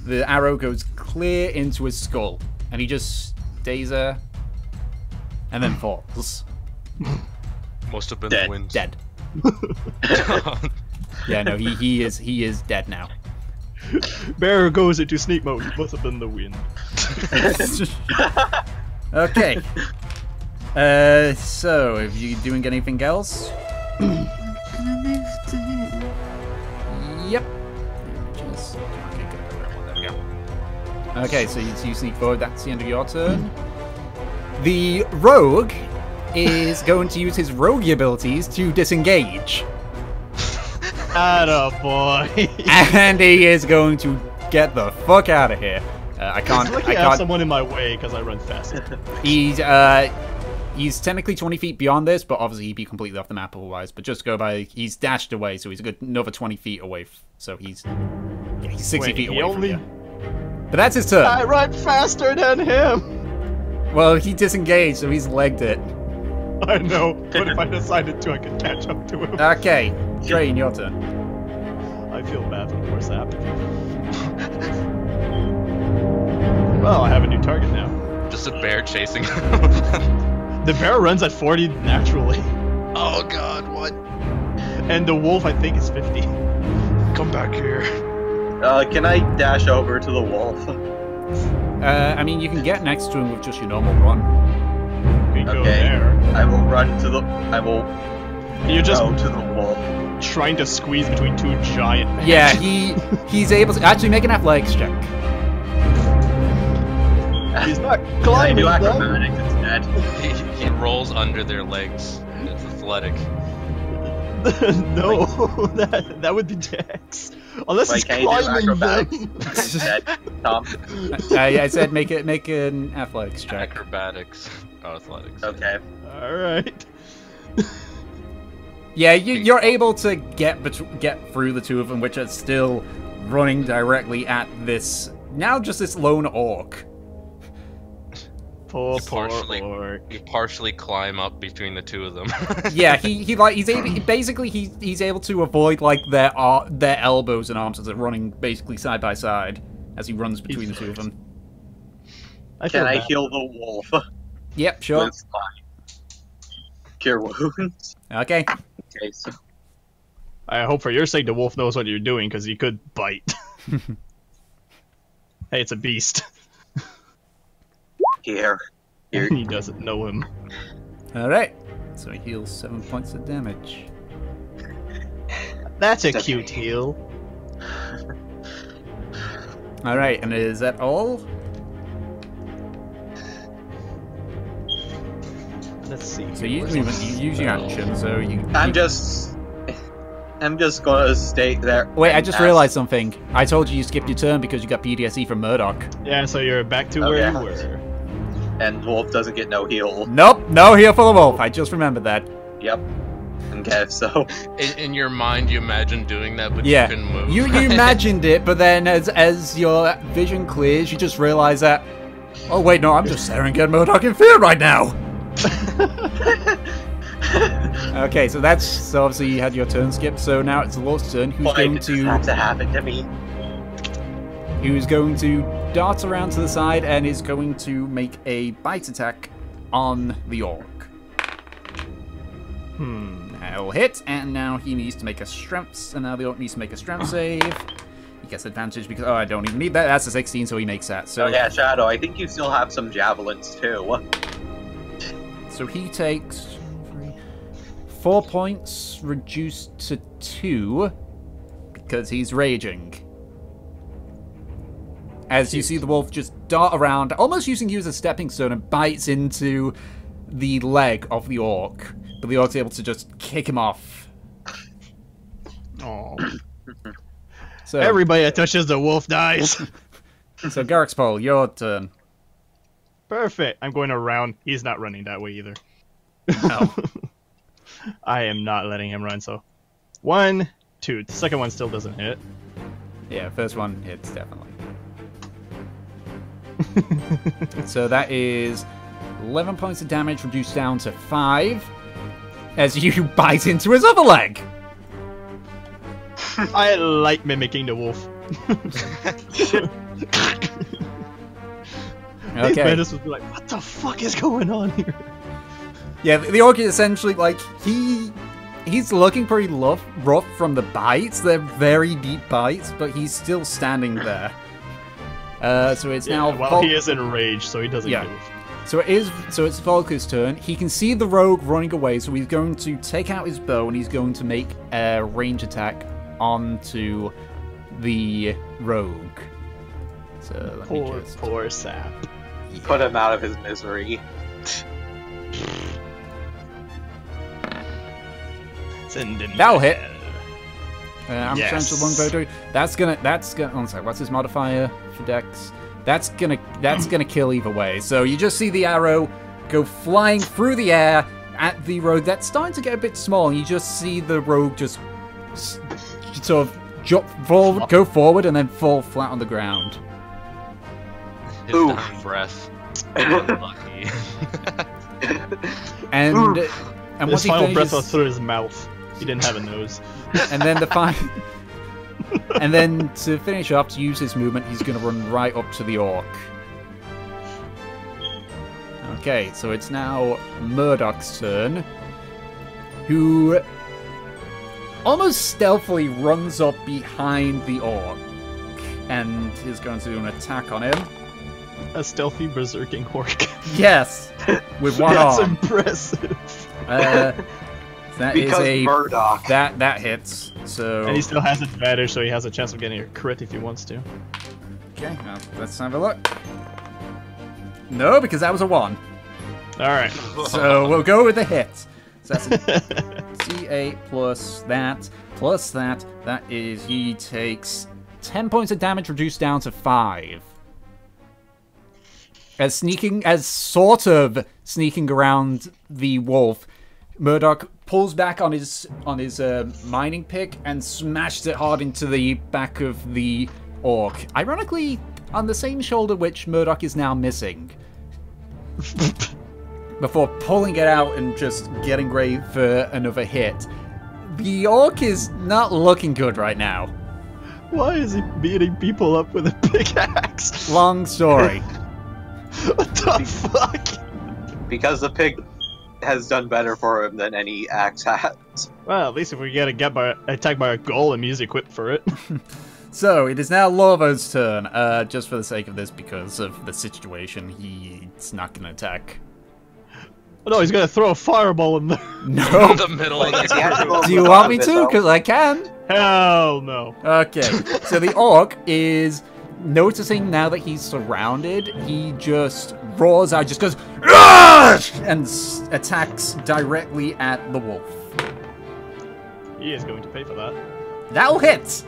the arrow goes clear into his skull, and he just stays there, and then falls. Must have been Dead. the wind. Dead. Yeah, no, he is dead now. Bear goes into sneak mode. Must have been the wind. Okay. So, are you doing anything else? Can I move to here? Yep. Just, okay, good. There we go. Okay, so you sneak forward. That's the end of your turn. The rogue is going to use his rogue abilities to disengage. Attaboy. And he is going to get the fuck out of here. I can't. It's lucky I have someone in my way because I run fast. He's technically 20 feet beyond this, but obviously he'd be completely off the map otherwise. But just go by, he's dashed away, so he's a good another 20 feet away. So he's 60 feet away from you. But that's his turn. I run faster than him. Well, he disengaged, so he's legged it. I know, but if I decided to, I could catch up to him. Okay, Train, your turn. I feel bad for the poor sap. Well, I have a new target now. Just a bear chasing. The bear runs at 40 naturally. Oh god, what? And the wolf, I think, is 50. Come back here. Can I dash over to the wolf? I mean, you can get next to him with just your normal run. We go Okay. there. I will run to the. I will You're just go to the wolf. trying to squeeze between two giant men. Yeah, he's able to actually make an athletics check. He's not Can I climbing do them. acrobatics instead? He rolls under their legs. It's athletic. No, that would be Dex. Unless Wait, he's can you do climbing acrobatics them. instead, Tom? I said make an athletics check. Acrobatics. Oh, athletics. Okay. Alright. Yeah, you're able to get through the two of them, which are still running directly at this now just this lone orc. Poor partially- orc. You partially climb up between the two of them. Yeah, he's able to avoid like their elbows and arms as they're running basically side by side as he runs between the two of them. Can I heal the wolf? Yep, sure. With my cure wounds. Okay. Okay, so I hope for your sake the wolf knows what you're doing, because he could bite. Hey, it's a beast. here. He doesn't know him. Alright. So he heals 7 points of damage. That's a Okay. cute heal. Alright, and is that all? Let's see. So you use your action, so you... I'm just gonna stay there. Wait, I and just ask- realized something. I told you skipped your turn because you got PTSD from Murdoch. Yeah, so you're back to Oh, where yeah. you were. And wolf doesn't get no heal. Nope, no heal for the wolf. I just remembered that. Yep. Okay, so In your mind, you imagine doing that, but Yeah, you couldn't move. you imagined it, but then as your vision clears, you just realize that, oh wait, no, I'm just staring at Murdoch in fear right now. Okay, so obviously you had your turn skipped, so now it's the Lord's turn, who's why going did this have to happen to me? dart around to the side and is going to make a bite attack on the orc. That'll hit, and now he needs to make a strength, and now the orc needs to make a strength save. He gets advantage because, oh, I don't even need that. That's a 16, so he makes that. So Oh yeah, Shadow, I think you still have some javelins too. So he takes 4 points reduced to 2 because he's raging. As you see the wolf just dart around, almost using you as a stepping stone, and bites into the leg of the orc. But the orc's able to just kick him off. Oh. So, Everybody that touches the wolf dies. so Garrick's Pole, your turn. Perfect. I'm going around. He's not running that way either. No. I am not letting him run, so 1, 2. The second one still doesn't hit. Yeah, first one hits definitely. So that is 11 points of damage reduced down to 5 as you bite into his other leg. I like mimicking the wolf. Okay. These bandits would be like, what the fuck is going on here? Yeah, the orc is essentially like he's looking pretty rough from the bites. They're very deep bites, but he's still standing there. So it's now. Well, he is enraged, so he doesn't move. So it's Volker's turn. He can see the rogue running away, so he's going to take out his bow and he's going to make a range attack onto the rogue. So poor sap. Put him out of his misery. That'll hit. I'm potential longbow dude. That's gonna. One sec. What's his modifier for Dex? That's gonna kill either way. So you just see the arrow go flying through the air at the rogue. That's starting to get a bit small. You just see the rogue just sort of go forward and then fall flat on the ground. His dying breath. Lucky. And his final breath was through his mouth. He didn't have a nose. And then and then to finish up, to use his movement, he's going to run right up to the orc. Okay, so it's now Murdoch's turn, who almost stealthily runs up behind the orc and is going to do an attack on him. A stealthy berserking orc. Yes, with one arm. That's impressive. That because is a Murdoch. That hits. So and he still has advantage, so he has a chance of getting a crit if he wants to. Okay, well, let's have a look. No, because that was a 1. All right. So we'll go with the hit. So that's a C8 plus that. That is, he takes 10 points of damage reduced down to 5. As sort of sneaking around the wolf, Murdoch pulls back on his mining pick and smashes it hard into the back of the orc. Ironically, on the same shoulder which Murdoch is now missing. Before pulling it out and just getting ready for another hit. The orc is not looking good right now. Why is he beating people up with a pickaxe? Long story. What the fuck? Because the pig has done better for him than any axe has. Well, at least if we get attacked by a golem, he's equipped for it. So, it is now Lorvo's turn. Just for the sake of this, because of the situation, he's not going to attack. Oh, no, he's going to throw a fireball in there. No. In the middle of the Do you want me to? Because I can. Hell no. Okay, so the orc is noticing now that he's surrounded. He just roars out, just goes, "Argh!" and attacks directly at the wolf. He is going to pay for that. That'll hit.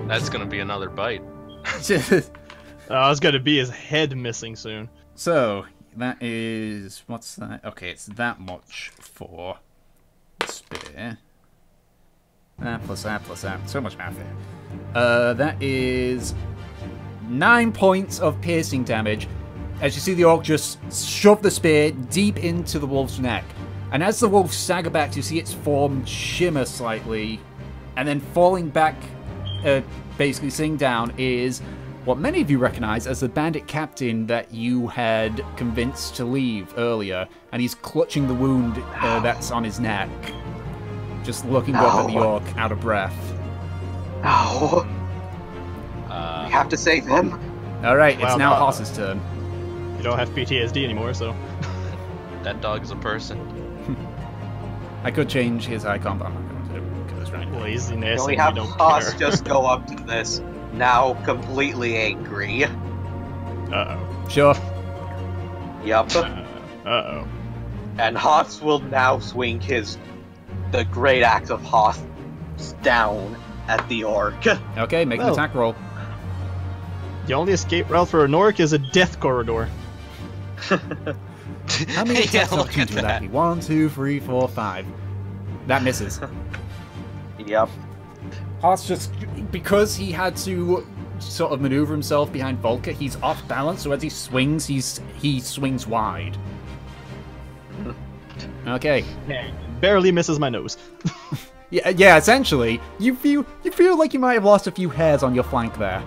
That's gonna be another bite. It's going to be his head missing soon. So, that is... What's that? Okay, it's that much for spear. That plus that plus that. So much math here. That is 9 points of piercing damage. As you see the orc just shove the spear deep into the wolf's neck. And as the wolf stagger back, you see its form shimmer slightly. And then falling back, basically sitting down, is what many of you recognize as the bandit captain that you had convinced to leave earlier. And he's clutching the wound that's on his neck. Just looking up at the orc, out of breath. No. We have to save him. Alright, it's now Hoss's turn. You don't have PTSD anymore, so... That dog is a person. I could change his icon, but I'm not going to do it because right now. Laziness. Can we have Hoss just go up to this, now completely angry? Uh-oh. Sure. Yup. Uh-oh. And Hoss will now swing the great axe of Hoss down at the orc. Okay, make an attack roll. The only escape route for an orc is a death corridor. How many attacks options would that be? 1, 2, 3, 4, 5. That misses. Yep. Haas just, because he had to sort of maneuver himself behind Volker, he's off balance, so as he swings, he swings wide. Okay. Barely misses my nose. Yeah, essentially, you feel like you might have lost a few hairs on your flank there.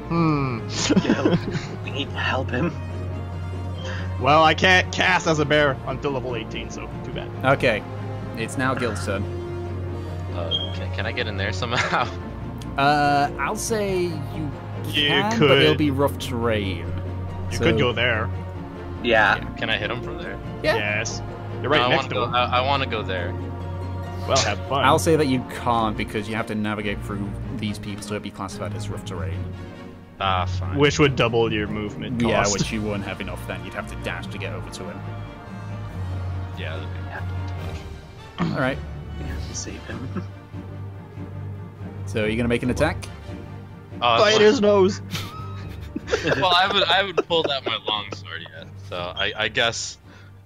Gil, we need to help him. Well, I can't cast as a bear until level 18, so too bad. Okay, it's now Gil's turn. Can I get in there somehow? I'll say you can, but it'll be rough terrain. You could go there. Yeah. Can I hit him from there? Yeah. Yes. You're right next to him. I want to go there. Well, have fun. I'll say that you can't because you have to navigate through these people, so it'd be classified as rough terrain. Ah, fine. Which would double your movement cost. Yeah, which you wouldn't have enough then. You'd have to dash to get over to him. Yeah, that'd be too much. Alright. We have to save him. So, are you going to make an attack? Bite his nose! Well, I haven't pulled out my long sword yet, so I guess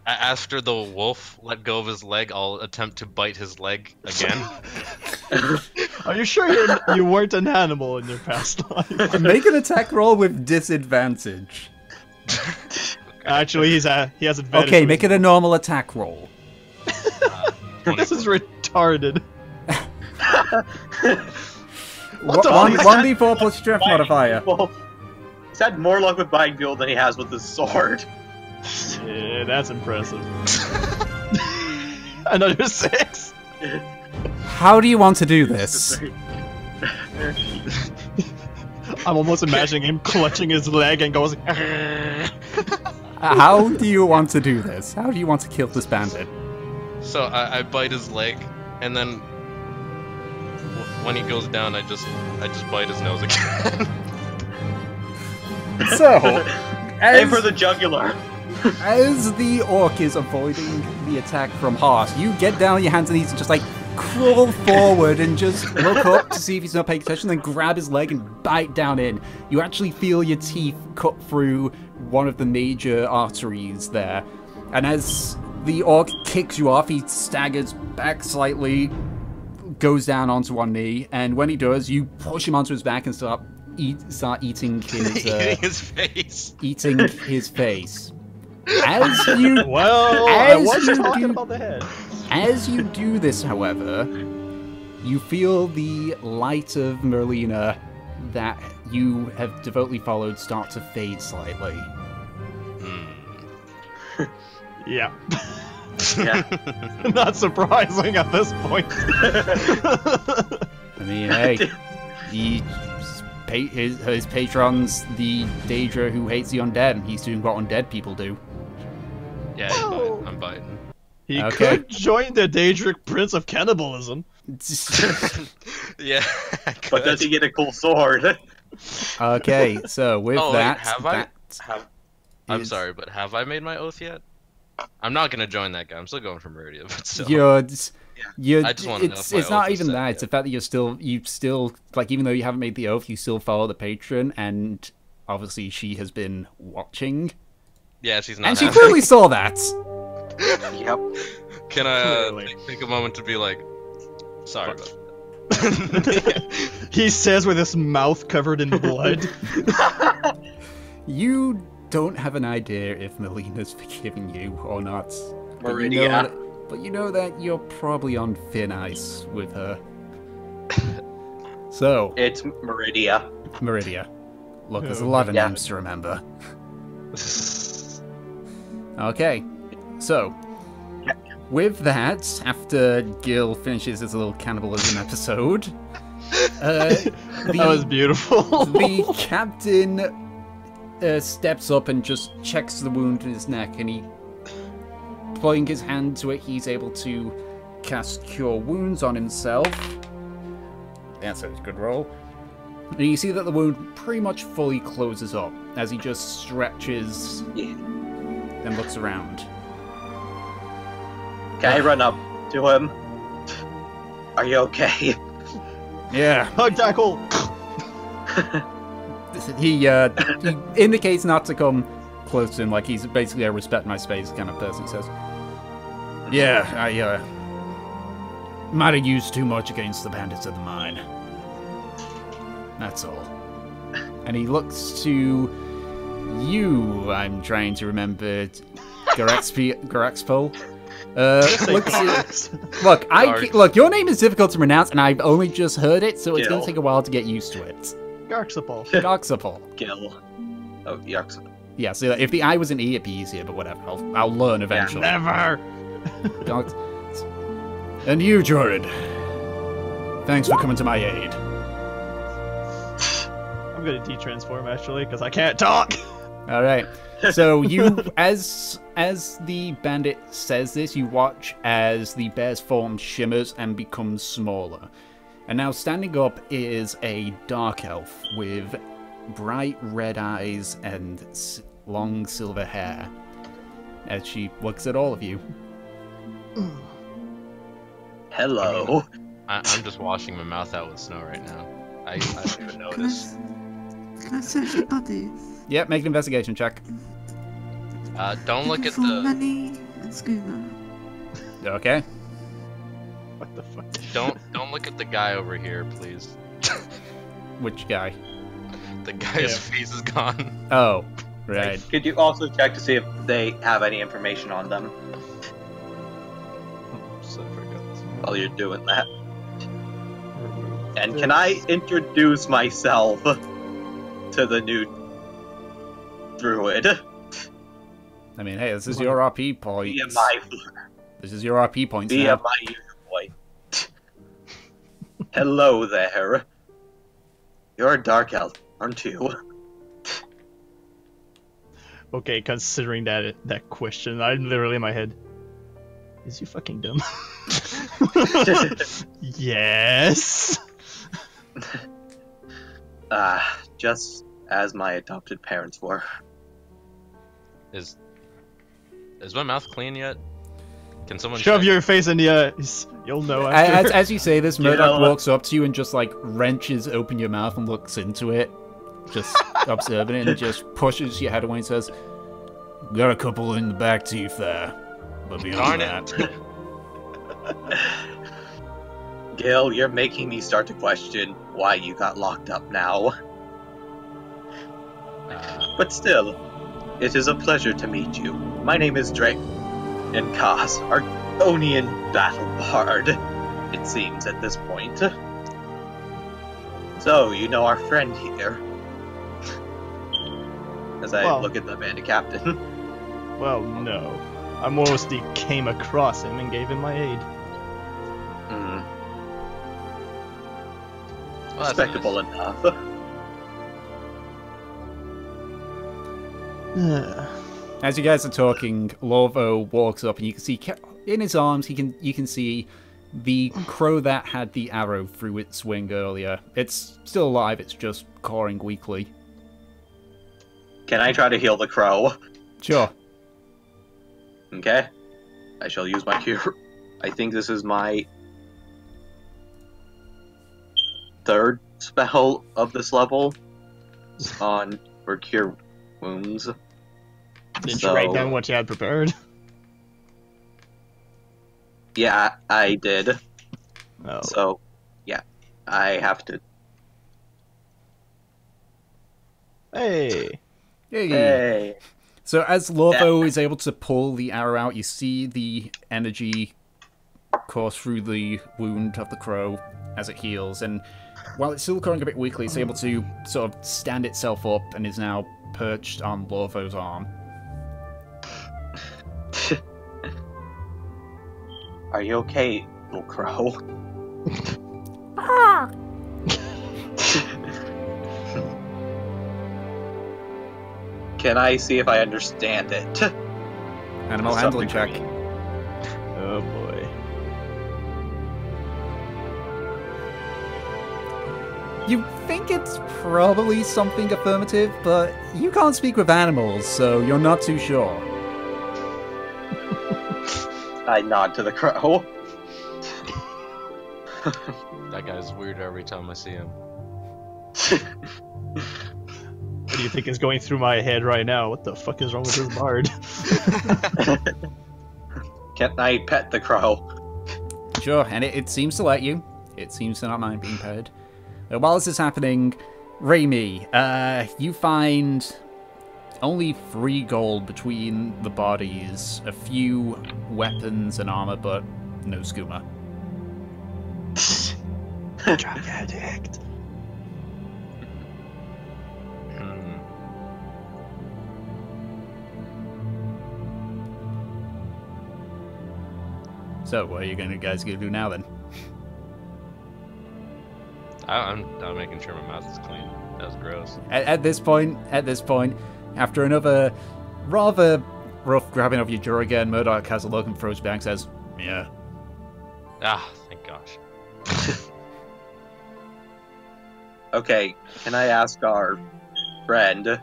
after the wolf let go of his leg, I'll attempt to bite his leg again. Are you sure you weren't an animal in your past life? Make an attack roll with disadvantage. Actually, he has advantage. Okay, make it a normal attack roll. This is retarded. What the 1d4 plus strength modifier. He's had more luck with buying fuel than he has with his sword. Yeah, that's impressive. Another 6. How do you want to do this? I'm almost imagining him clutching his leg and goes. How do you want to do this? How do you want to kill this bandit? So I bite his leg, and then when he goes down, I just bite his nose again. So, Aim for the jugular. as the orc is avoiding the attack from Haas, you get down on your hands and knees and just like crawl forward and just look up to see if he's not paying attention, then grab his leg and bite down in. You actually feel your teeth cut through one of the major arteries there. And as the orc kicks you off, he staggers back slightly, goes down onto one knee, and when he does, you push him onto his back and start eating his Eating his face. Eating his face. As you I was talking about the head. As you do this, however, you feel the light of Merlina that you have devotedly followed start to fade slightly. Yeah. Yeah. Not surprising at this point. I mean, hey, his patron's the Daedra who hates the undead, and he's doing what undead people do. Yeah, I'm biting. He Okay. could join the Daedric Prince of Cannibalism. Yeah. But does he get a cool sword? Okay, so with Oh, wait, that, have I'm sorry, but have I made my oath yet? I'm not gonna join that guy. I'm still going for Meridia, but still. You're, I just wanna know if my it's not oath is even set that. yet. It's the fact that you still, like, even though you haven't made the oath, you still follow the patron, and obviously she has been watching. Yeah, she's not. And she happy. clearly saw that. Yep. Can I Clearly. take a moment to be like, sorry about that. He says with his mouth covered in blood. You don't have an idea if Melina's forgiving you or not. Meridia. But you know that you're probably on thin ice with her. So, It's Meridia. Meridia. Look, there's a lot of Yeah. names to remember. Okay, so with that, after Gil finishes his little cannibalism episode, That was beautiful. the captain steps up and just checks the wound in his neck, and he, putting his hand to it, he's able to cast Cure Wounds on himself. That's a good roll. And you see that the wound pretty much fully closes up as he just stretches and looks around. Can I run up to him? Are you okay? Yeah. Hug tackle. He indicates not to come close to him, like he's basically a respect my space kind of person. He says, "Yeah, Might have used too much against the bandits of the mine. That's all. And he looks to you. I'm trying to remember Garaxpol. Look, your name is difficult to pronounce, and I've only just heard it, so it's going to take a while to get used to it. Garxapol. Gil. Oh, Yarxapol. Yeah, so if the I was an E, it'd be easier, but whatever. I'll learn eventually. Yeah, never! And you, Jorid. Thanks for coming to my aid. I'm gonna de-transform, actually, because I can't talk! Alright. So you, as the bandit says this, you watch as the bear's form shimmers and becomes smaller. And now standing up is a dark elf with bright red eyes and long silver hair as she looks at all of you. Hello. I'm just washing my mouth out with snow right now. I don't even notice. Can I search your bodies? Yep, make an investigation check. Don't look at For the. money and scuba. Okay. What the fuck? Don't look at the guy over here, please. Which guy? The guy's face is gone. Oh, right. Could you also check to see if they have any information on them So I forgot. while you're doing that? And can I introduce myself to the new druid? I mean, hey, this is your RP point. This is your RP points Via now. my user point. Hello there. You're a dark elf, aren't you? Okay, considering that question, I'm literally in my head. Is you fucking dumb? Yes. Just as my adopted parents were. Is my mouth clean yet? Can someone Shove check? your face in the ice. You'll know after. As you say this, Murdoch walks up to you and just like wrenches open your mouth and looks into it, just observing it, and just pushes your head away and says, "Got a couple in the back teeth there, but beyond that." Gil, you're making me start to question why you got locked up now. But still, it is a pleasure to meet you. My name is Drake, and Kaz, Argonian battle bard, it seems at this point. So, you know our friend here. As I look at the bandit captain. Well, no. I mostly came across him and gave him my aid. Well, Respectable enough. As you guys are talking, Lorvo walks up, and you can see in his arms, you can see the crow that had the arrow through its wing earlier. It's still alive. It's just cawing weakly. Can I try to heal the crow? Sure. Okay. I shall use my cure. I think this is my third spell of this level for cure wounds. Did you write down what you had prepared? Yeah, I did. Oh. So, yeah, I have to. Hey. Hey. So as Lorvo is able to pull the arrow out, you see the energy course through the wound of the crow as it heals, and while it's still growing a bit weakly, it's able to sort of stand itself up and is now perched on Lorvo's arm. Are you okay, little crow? Can I see if I understand it? Animal handling check. Oh boy. You think it's probably something affirmative, but you can't speak with animals, so you're not too sure. I nod to the crow. That guy's weird every time I see him. What do you think is going through my head right now? What the fuck is wrong with this bard? Can I pet the crow? Sure, and it seems to let you. It seems to not mind being paid. While this is happening, Raimi, you find only 3 gold between the bodies, a few weapons and armor, but no skooma. Drug addict. So, what are you guys gonna do now then? I'm making sure my mouth is clean. That was gross. At this point, after another rather rough grabbing of your jaw again, Murdoch has a look and throws back and says, "Yeah." Ah, thank gosh. Okay, can I ask our friend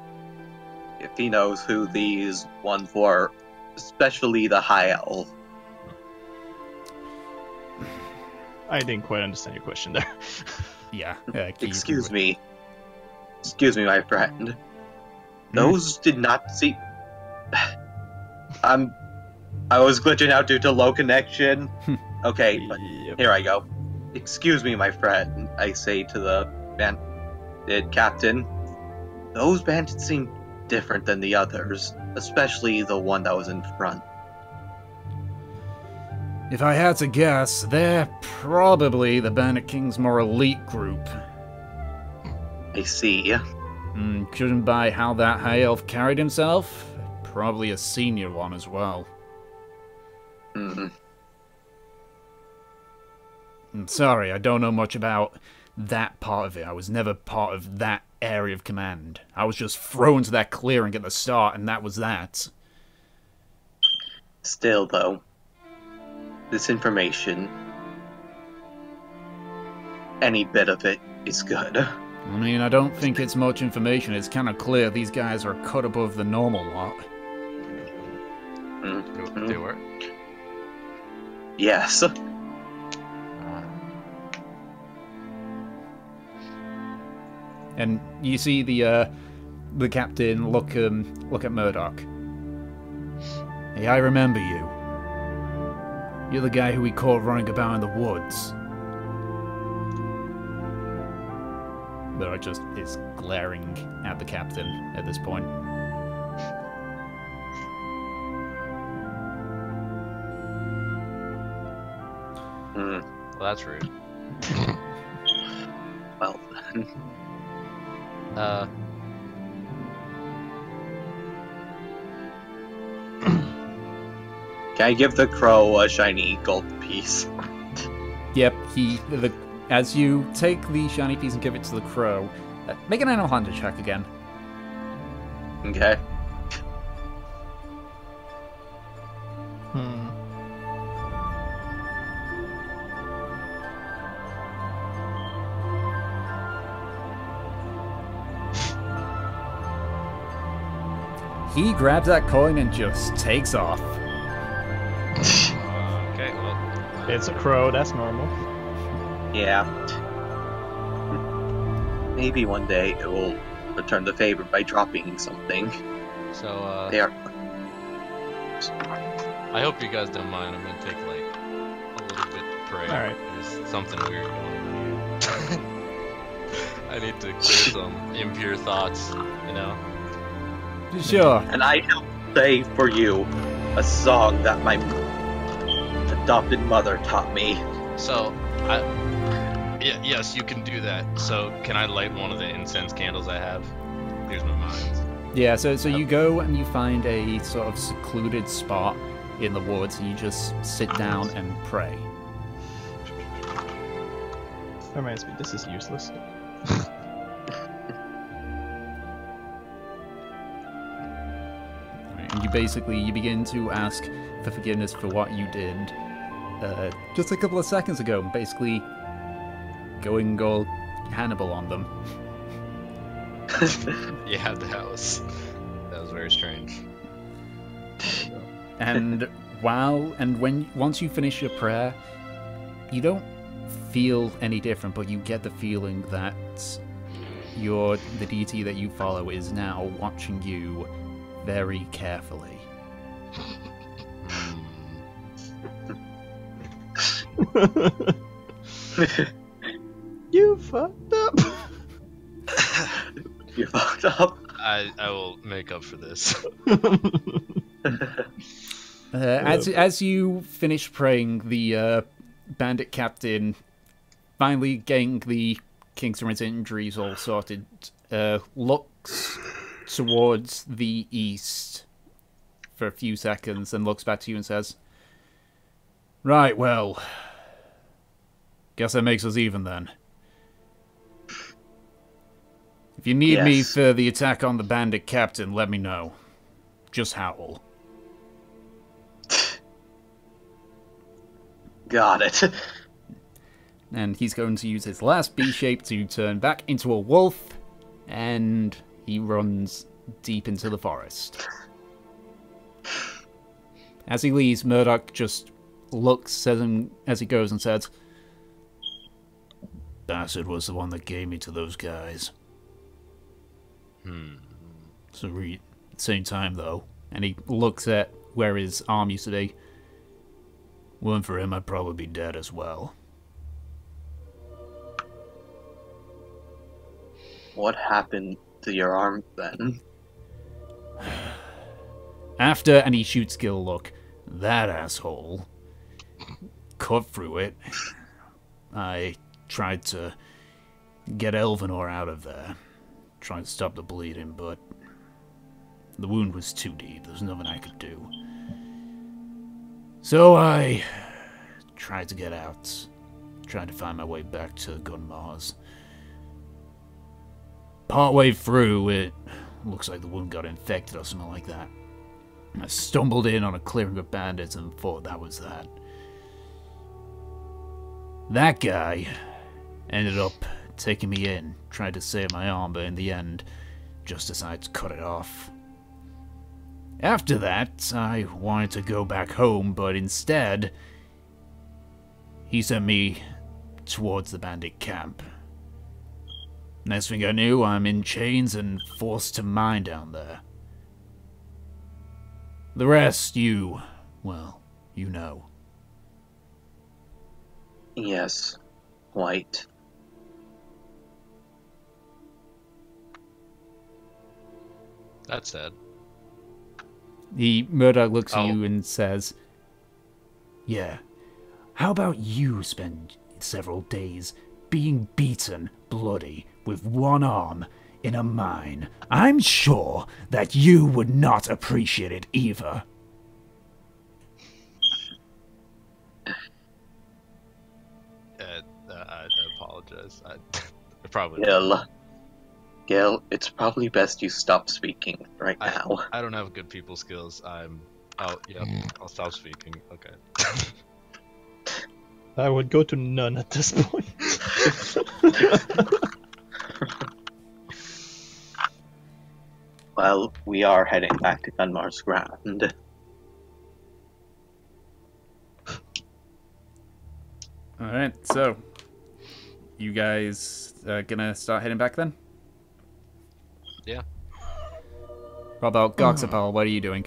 if he knows who these ones were, especially the high elf? I didn't quite understand your question there. Yeah. Excuse me, my friend. Those did not seem. I was glitching out due to low connection. Okay, but here I go. Excuse me, my friend. I say to the bandit captain. Those bandits seem different than the others, especially the one that was in front. If I had to guess, they're probably the Bandit King's more elite group. I see. Judging by how that high elf carried himself, probably a senior one as well. I'm sorry, I don't know much about that part of it. I was never part of that area of command. I was just thrown to that clearing at the start, and that was that. Still, though, this information, any bit of it, is good. I mean, I don't think it's much information. It's kind of clear these guys are cut above the normal lot. They were? Yes. And you see the captain look at Murdoch. Hey, I remember you. You're the guy who we caught running about in the woods. Murdoch just is glaring at the captain at this point. Well, that's rude. Well then. Can I give the crow a shiny gold piece? Yep, as you take the shiny piece and give it to the crow, make an animal hunter check again. Okay. He grabs that coin and just takes off. Okay, well. It's a crow, that's normal. Yeah. Maybe one day it will return the favor by dropping something. So, They are. I hope you guys don't mind. I'm gonna take, like, a little bit to pray. Alright. There's something weird going on. I need to clear some impure thoughts, you know? Sure. And I shall say for you a song that my adopted mother taught me. So, yes, you can do that. So, can I light one of the incense candles I have? Here's my mind. Yeah, so you go and you find a sort of secluded spot in the woods and you just sit down and pray. That reminds me, this is useless. And you begin to ask for forgiveness for what you did just a couple of seconds ago, basically going all Hannibal on them. Yeah, that was very strange. And once you finish your prayer, you don't feel any different, but you get the feeling that the deity that you follow is now watching you very carefully. You fucked up. You fucked up. I will make up for this. As you finish praying, the bandit captain, finally getting the kinks and injuries all sorted, looks towards the east for a few seconds and looks back to you and says, "Right, well, guess that makes us even then. If you need me Yes. for the attack on the bandit captain, let me know. Just howl." Got it. And he's going to use his last B shape to turn back into a wolf, and he runs deep into the forest. As he leaves, Murdoch just looks at him as he goes and says, "Bastard was the one that gave me to those guys." So at the same time, though, and he looks at where his arm used to be, weren't for him, I'd probably be dead as well. What happened to your arm then? After, and he shoots Gil, look, that asshole cut through it. I tried to get Elvenor out of there, trying to stop the bleeding, but the wound was too deep. There was nothing I could do. So I tried to get out, tried to find my way back to Gunmar's. Partway through, it looks like the wound got infected or something like that. I stumbled in on a clearing of bandits and thought that was that. That guy ended up taking me in, tried to save my arm, but in the end, just decided to cut it off. After that, I wanted to go back home, but instead, he sent me towards the bandit camp. Next thing I knew, I'm in chains and forced to mine down there. The rest, you know. Yes, White. That's sad. Murdoch looks at you and says, "Yeah, how about you spend several days being beaten bloody with one arm in a mine? I'm sure that you would not appreciate it either." I apologize. I probably. Gil, it's probably best you stop speaking right now. I don't have good people skills. Oh, yeah. I'll stop speaking. Okay. I would go to none at this point. Well, we are heading back to Gunmar's ground. Alright, so, you guys gonna start heading back then? Yeah. What about Goxapal? What are you doing?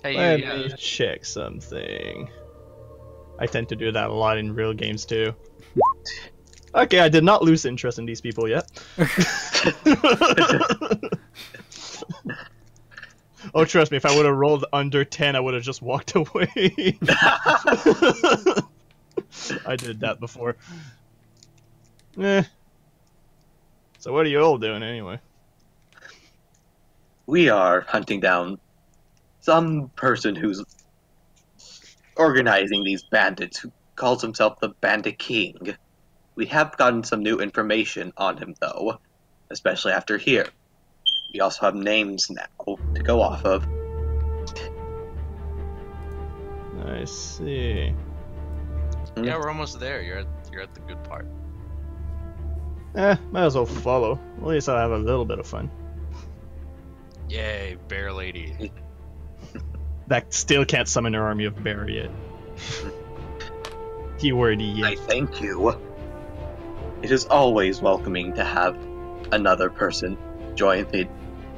Hey, Let yeah. me check something. I tend to do that a lot in real games too. Okay, I did not lose interest in these people yet. Oh, trust me, if I would have rolled under 10, I would have just walked away. I did that before. So what are you all doing anyway? We are hunting down some person who's organizing these bandits, who calls himself the Bandit King. We have gotten some new information on him, though, especially after here. We also have names now to go off of. I see. Yeah, we're almost there. You're at the good part. Might as well follow. At least I'll have a little bit of fun. Yay, bear lady. That still can't summon an army of bear yet. Keyword I yet. thank you. It is always welcoming to have another person join the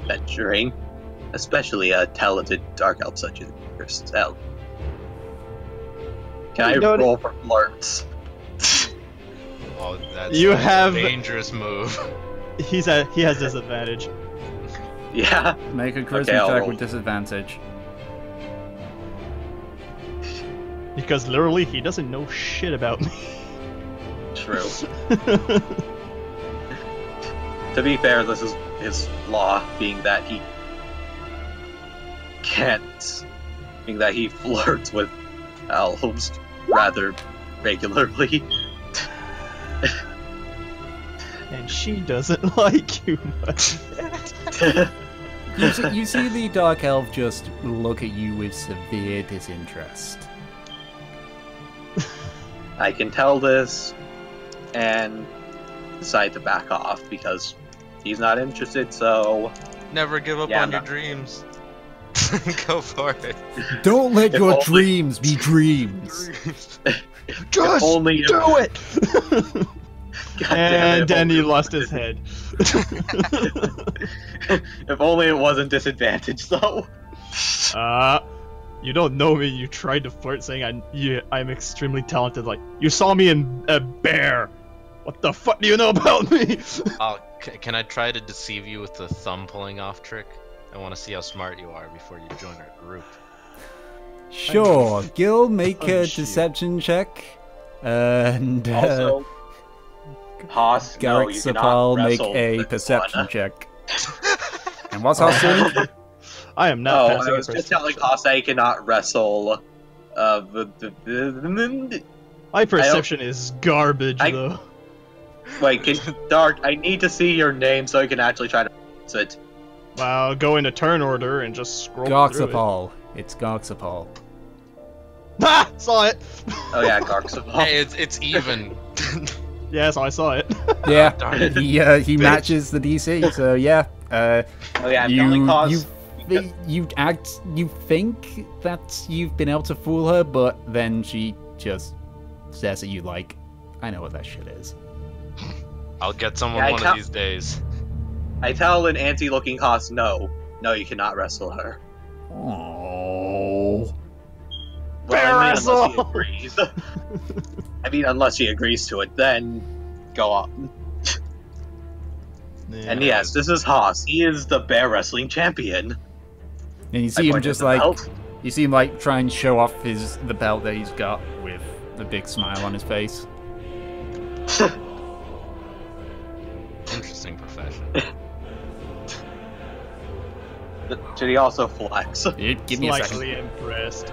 adventuring, especially a talented dark elf such as yourself. Can I roll for flirts? Oh, that's You a have- dangerous move. He has disadvantage. Yeah. Make a charisma Okay, I'll check roll. with disadvantage. Because literally, he doesn't know shit about me. True. To be fair, this is his law, being that he can't, being that he flirts with elves rather regularly. And she doesn't like you much. You see the Dark Elf just look at you with severe disinterest. I can tell this and decide to back off because he's not interested, so Never give up Yeah, on your no. dreams. Go for it. Don't let If your only- dreams be dreams. Just only if- do it! God damn it, And if then only he it lost wasn't his head. If only it wasn't disadvantaged, though. You don't know me. You tried to flirt saying I'm extremely talented. Like, you saw me in a bear. What the fuck do you know about me? Can I try to deceive you with the thumb pulling off trick? I want to see how smart you are before you join our group. Sure, Gil, make a shit. deception check. And Also, Haas, no, Garrick you cannot Sapal make wrestle a this perception one. check. And what's Haas doing? I am not Oh, passing I a was just perception. telling Haas I cannot wrestle. My perception is garbage, I- though. Wait, Dark, I need to see your name so I can actually try to pronounce it. Well, go into turn order and just scroll through it. Garxapal. It's Garxapal. Ah! Saw it! Oh yeah, Garxapal. Hey, it's even. Yes, I saw it. Yeah, darn it. he matches the DC, so yeah. Oh yeah, I'm telling Haas. You think that you've been able to fool her, but then she just says at you like, I know what that shit is. I'll get someone Yeah, I one tell- of these days. I tell an anti-looking Haas, no, you cannot wrestle her. Oh. Well, I mean, unless she Wrestle! agrees. I mean, unless she agrees to it, then go on. And yes, this is Haas. He is the bear wrestling champion. And you I see him pointed just the like, belt. you see him like try and show off the belt that he's got with a big smile on his face. Interesting profession. Should he also flex? Give me a second. Slightly impressed.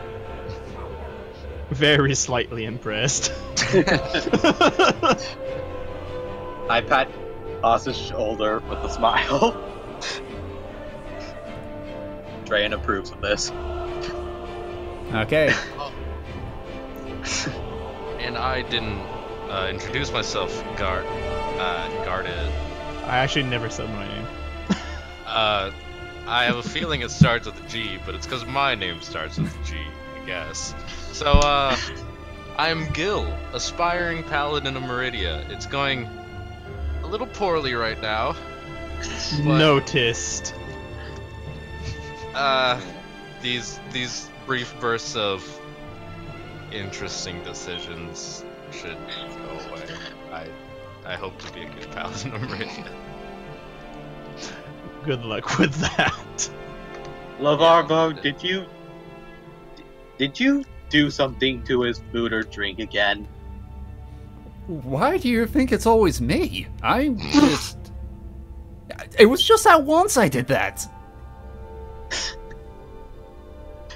Very slightly impressed. I pat Haas's shoulder with a smile. Drayan approves of this. Okay. And I didn't introduce myself, Guarded. I actually never said my name. I have a feeling it starts with a G, but it's because my name starts with a G, I guess. So, I'm Gil, aspiring paladin of Meridia. It's going a little poorly right now. But, Noticed. these brief bursts of interesting decisions should go away. I hope to be a good paladin of Meridia. Good luck with that. Lavarvo, did you do something to his food or drink again? Why do you think it's always me? I'm just... It was just that once I did that.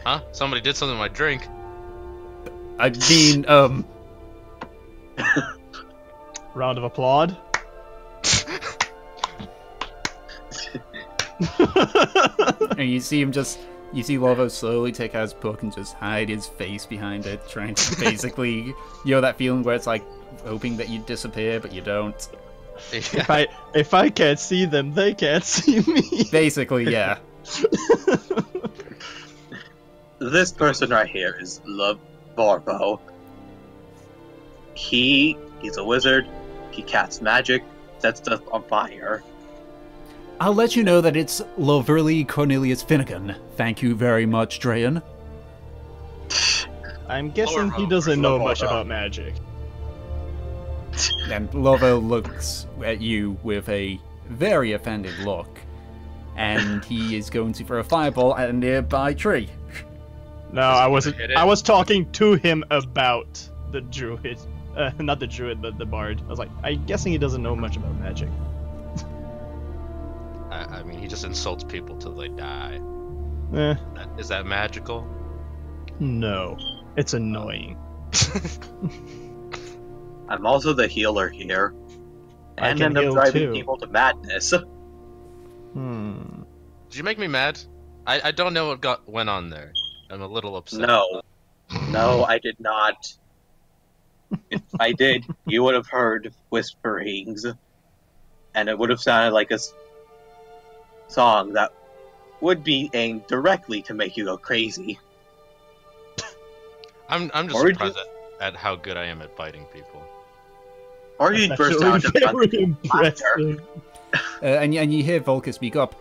Huh? Somebody did something to my drink. I mean, Round of applaud. and you see him just... You see Lovo slowly take out his book and just hide his face behind it, trying to basically... You know that feeling where it's like, hoping that you disappear, but you don't? Yeah. If I can't see them, they can't see me. Basically, yeah. This person right here is Lavarvo. He's a wizard. He casts magic, sets stuff on fire. I'll let you know that it's Loverly Cornelius Finnegan. Thank you very much, Drayan. I'm guessing he doesn't know much about magic. And Lovo looks at you with a very offended look, and he is going to throw a fireball at a nearby tree. No, I wasn't. I was talking to him about the druid, not the druid, but the bard. I was like, I'm guessing he doesn't know much about magic. I mean, he just insults people till they die. Eh, Is that magical? no, it's annoying. I'm also the healer here. I And can end up heal driving too. people to madness. Hmm. Did you make me mad? I don't know what went on there. I'm a little upset. No. No, I did not. If I did, you would have heard whisperings. And it would have sounded like a song that would be aimed directly to make you go crazy. I'm just Or surprised at how good I am at biting people. Or you'd burst Actually, out very into impressive. And you hear Volker speak up.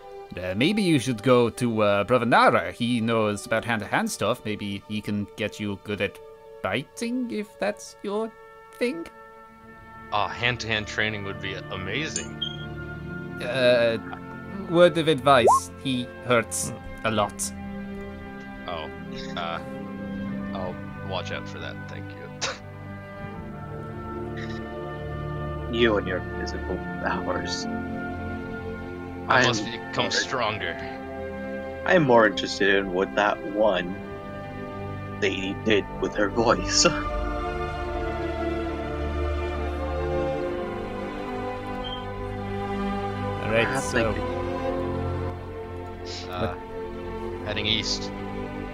Maybe you should go to Brother Nara. He knows about hand-to-hand stuff. Maybe he can get you good at biting, if that's your thing. Oh, hand-to-hand training would be amazing. Word of advice, he hurts a lot. Oh, I'll watch out for that. Thank you. you and your physical powers. I must become stronger. I am more interested in what that one lady did with her voice. Alright, Perhaps so... Heading east.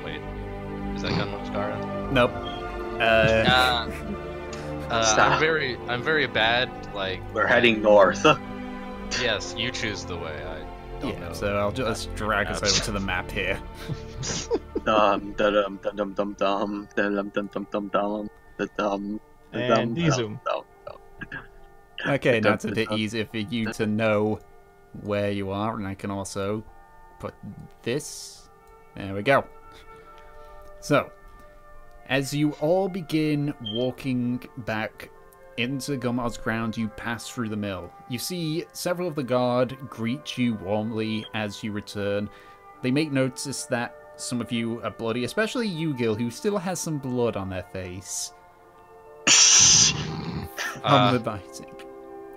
Wait, is that Gunmar's Gara? Nope. Stop. I'm very bad. Like We're heading north. Yes, you choose the way. I don't know. So I'll just drag us over to the map here. Dum dum dum dum dum dum dum dum dum dum dum dum. And zoom. Okay, now it's a bit easier for you to know where you are, and I can also put this. There we go. So, as you all begin walking back into Gummar's ground, you pass through the mill. You see several of the guard greet you warmly as you return. They make notice that some of you are bloody, especially you, Gil, who still has some blood on their face from the biting.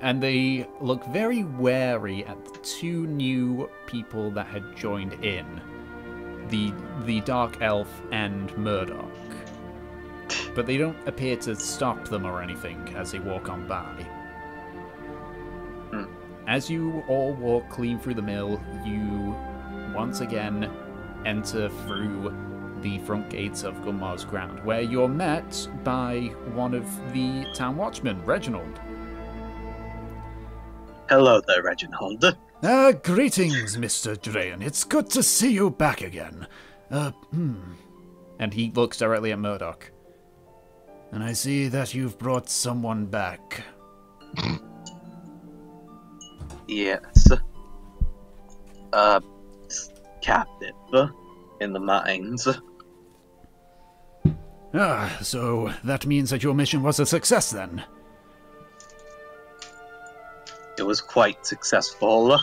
And they look very wary at the two new people that had joined in. The Dark Elf and Murdoch. But they don't appear to stop them or anything as they walk on by. As you all walk clean through the mill, you once again enter through the front gates of Gunmar's ground, where you're met by one of the town watchmen, Reginald. Hello there, Reginald. Greetings, Mr. Drayan. It's good to see you back again. And he looks directly at Murdoch. And I see that you've brought someone back. Yes. Captive in the mines. So that means that your mission was a success then? It was quite successful.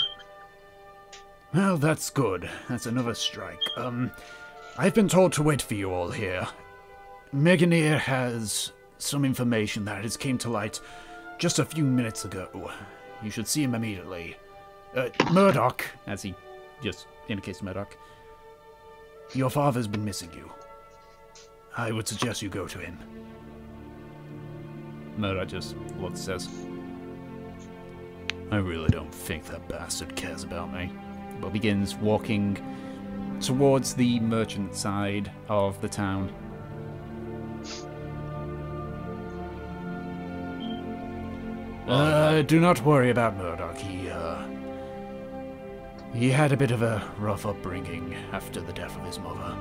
Well, that's good. That's another strike. I've been told to wait for you all here. Meganir has some information that has came to light just a few minutes ago. You should see him immediately. Murdoch, as he just indicates Murdoch, your father's been missing you. I would suggest you go to him. Murdoch just looks says, I really don't think that bastard cares about me. But begins walking towards the merchant side of the town. Do not worry about Murdoch. He had a bit of a rough upbringing after the death of his mother.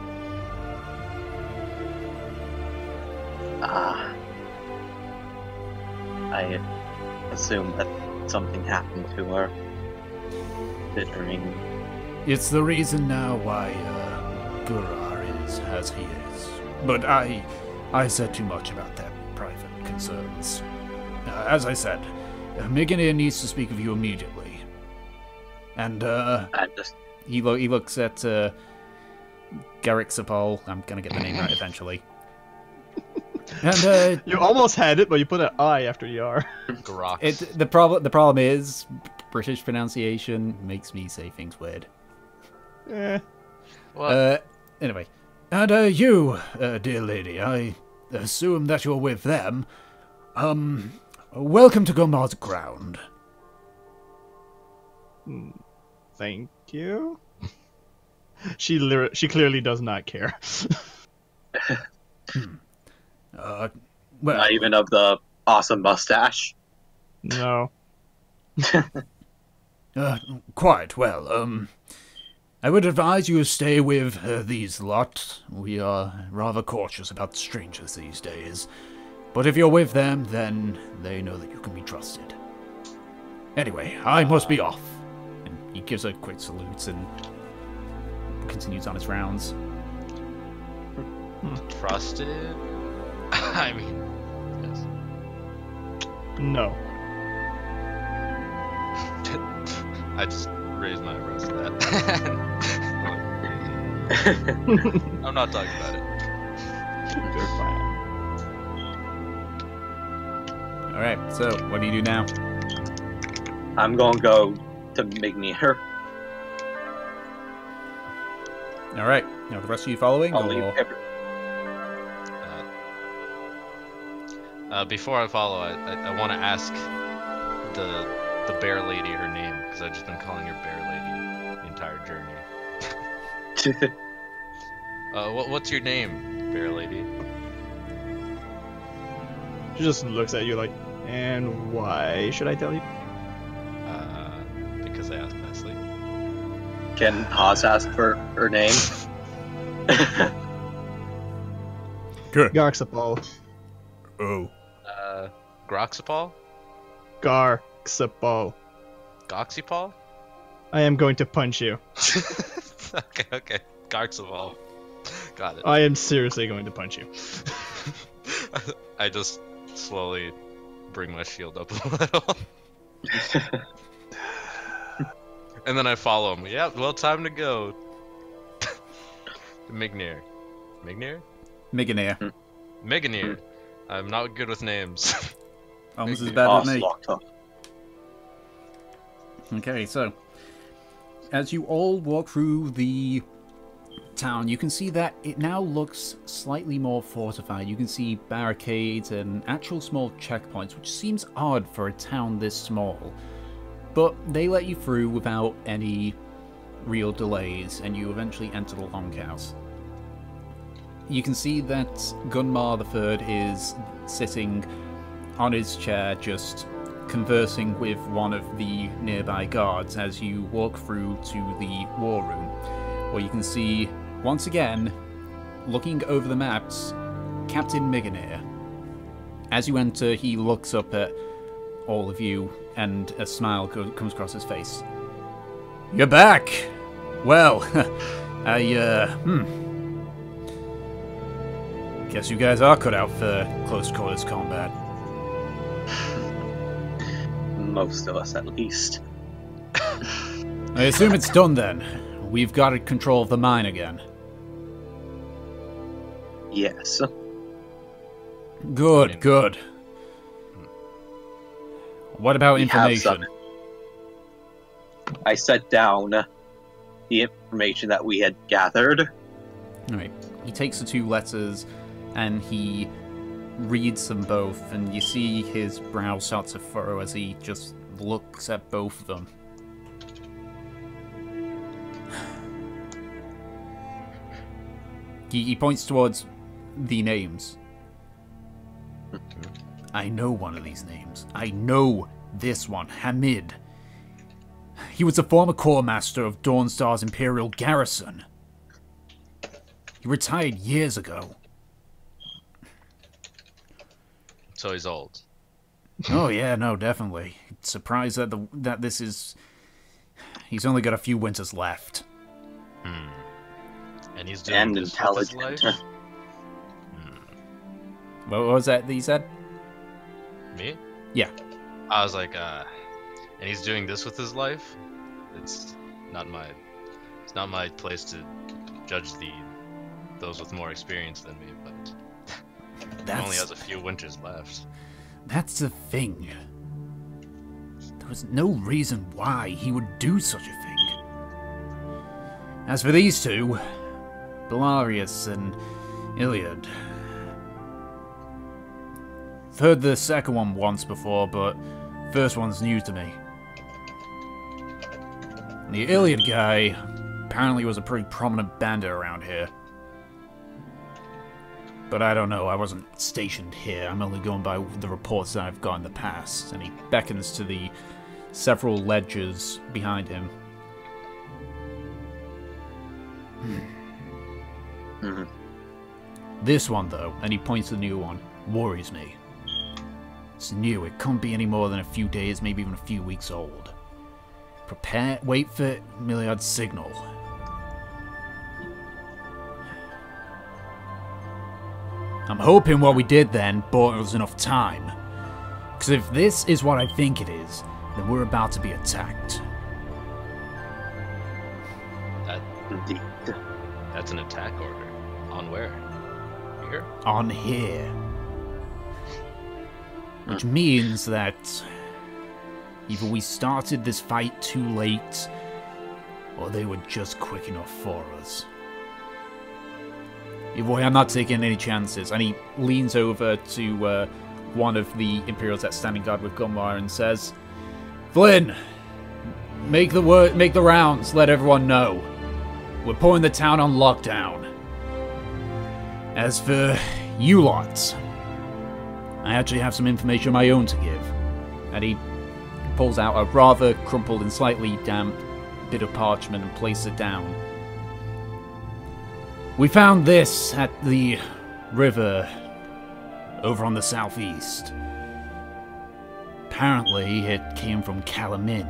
I assume that something happened to her. Considering It's the reason now why Gurar is as he is. But I said too much about their private concerns. As I said, Miganir needs to speak of you immediately. And, he looks at, Garrick Sapol. I'm gonna get the name right eventually. And, You almost had it, but you put an I after the R. The problem is, British pronunciation makes me say things weird. Anyway. And, you, dear lady, I assume that you're with them. Welcome to Gomar's ground. Thank you. She clearly does not care. Well, not even of the awesome mustache. No. Quite well. I would advise you to stay with these lot. We are rather cautious about strangers these days. But if you're with them, then they know that you can be trusted. Anyway, I must be off. And he gives a quick salute and continues on his rounds. Trusted? I mean, yes. No. I just raised my eyebrows at that. I'm not talking about it. They're fine. Alright, so what do you do now? I'm gonna go to Mignir. Alright, now the rest of you following? I'll leave before I follow, I want to ask the bear lady her name, because I've just been calling her bear lady the entire journey. What's your name, bear lady? She just looks at you like, and why should I tell you? Because I asked nicely. Can Haas ask for her name? Good. Garxapol. Oh. Groxapol? Garxapol. Goxipol? I am going to punch you. Okay. Garxapol. Got it. I am seriously going to punch you. I just slowly bring my shield up a little. And then I follow him. Yeah, well, time to go. Mignir. Mignir? Miganir. Mignir. I'm not good with names. Almost as bad as me. Locked up. Okay, so as you all walk through the town, you can see that it now looks slightly more fortified. You can see barricades and actual small checkpoints, which seems odd for a town this small. But they let you through without any real delays, and you eventually enter the longhouse. You can see that Gunmar III is sitting on his chair, just conversing with one of the nearby guards as you walk through to the war room, where you can see, once again, looking over the maps, Captain Miganir. As you enter, he looks up at all of you, and a smile comes across his face. You're back! Well, guess you guys are cut out for close quarters combat. Most of us, at least. I assume it's done then. We've got control of the mine again. Yes. Good, good. What about We have information? I set down the information that we had gathered. Alright, he takes the two letters and he reads them both, and you see his brow start to furrow as he just looks at both of them. He points towards the names. I know one of these names. I know this one, Hamid. He was a former corps master of Dawnstar's Imperial Garrison. He retired years ago. So he's old. Oh yeah, no, definitely. Surprised that this is... He's only got a few winters left. And he's doing this with his intelligent. life? What was that you said? Me? Yeah. I was like, and he's doing this with his life? It's not my place to judge those with more experience than me, but he only has a few winters left. That's the thing. There was no reason why he would do such a thing. As for these two, Belarius and Iliad, I've heard the second one once before, but first one's new to me. The Iliad guy apparently was a pretty prominent bandit around here. But I don't know, I wasn't stationed here. I'm only going by the reports that I've got in the past. And he beckons to the several ledgers behind him. This one, though, and he points to the new one, worries me. It's new, it can't be any more than a few days, maybe even a few weeks old. Wait for Miliard's signal. I'm hoping what we did then bought us enough time. Because if this is what I think it is, then we're about to be attacked. Indeed. That's an attack order. On where? Here? On here. Which means that either we started this fight too late, or they were just quick enough for us. Either way, I'm not taking any chances. And he leans over to one of the Imperials that's standing guard with Gunwire and says, Flynn, make the rounds, let everyone know. We're putting the town on lockdown. As for you lot, I actually have some information of my own to give. And he pulls out a rather crumpled and slightly damp bit of parchment and places it down. We found this at the river over on the southeast. Apparently, it came from Calamin.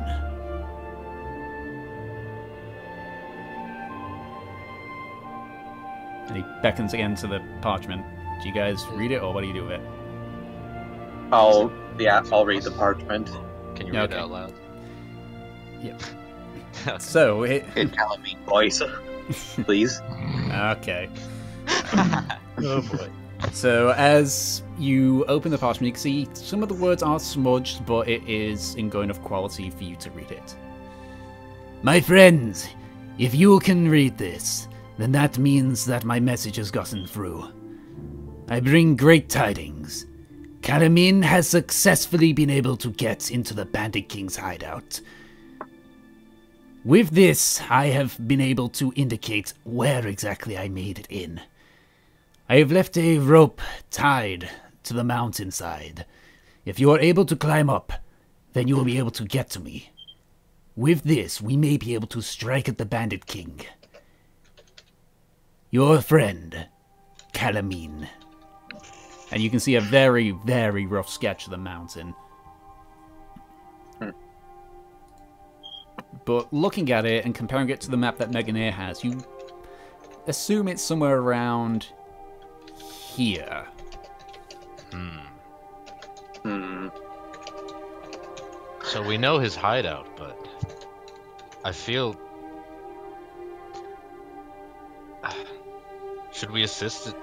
And he beckons again to the parchment. Do you guys read it, or what do you do with it? I'll read the parchment. Can you read it out loud? Yep. So, In Calamin voice, please. Okay. Oh boy. So, as you open the parchment, you can see some of the words are smudged, but it is in good enough quality for you to read it. My friends, if you can read this, then that means that my message has gotten through. I bring great tidings. Calamin has successfully been able to get into the Bandit King's hideout. With this, I have been able to indicate where exactly I made it in. I have left a rope tied to the mountainside. If you are able to climb up, then you will be able to get to me. With this, we may be able to strike at the Bandit King. Your friend, Calamin. And you can see a very, very rough sketch of the mountain. But looking at it and comparing it to the map that Meganeer has, you assume it's somewhere around here. So we know his hideout, but I feel... Should we assist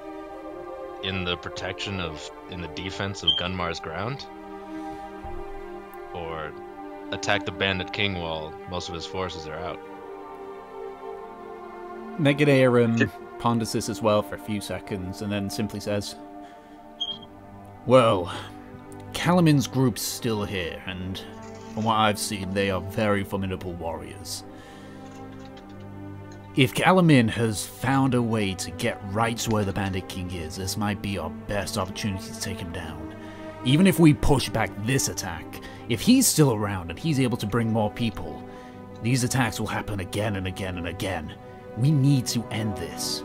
in the protection of, in the defense of Gunmar's ground? Or attack the Bandit King while most of his forces are out? Meganeer ponders this as well for a few seconds and then simply says, well, Calamin's group's still here, and from what I've seen, they are very formidable warriors. If Calamin has found a way to get right to where the Bandit King is, this might be our best opportunity to take him down. Even if we push back this attack, if he's still around and he's able to bring more people, these attacks will happen again and again and again. We need to end this.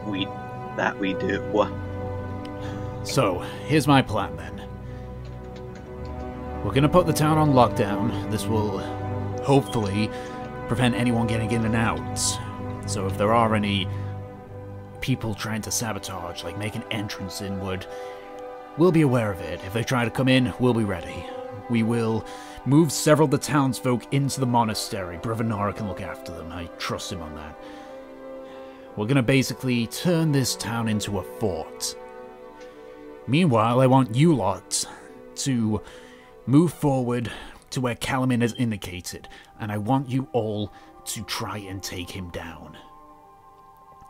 We do. So, here's my plan then. We're gonna put the town on lockdown. This will hopefully prevent anyone getting in and out. So if there are any people trying to sabotage, like make an entrance inward, we'll be aware of it. If they try to come in, we'll be ready. We will move several of the townsfolk into the monastery. Brother Nara can look after them. I trust him on that. We're gonna basically turn this town into a fort. Meanwhile, I want you lot to move forward to where Calamin has indicated, and I want you all to try and take him down.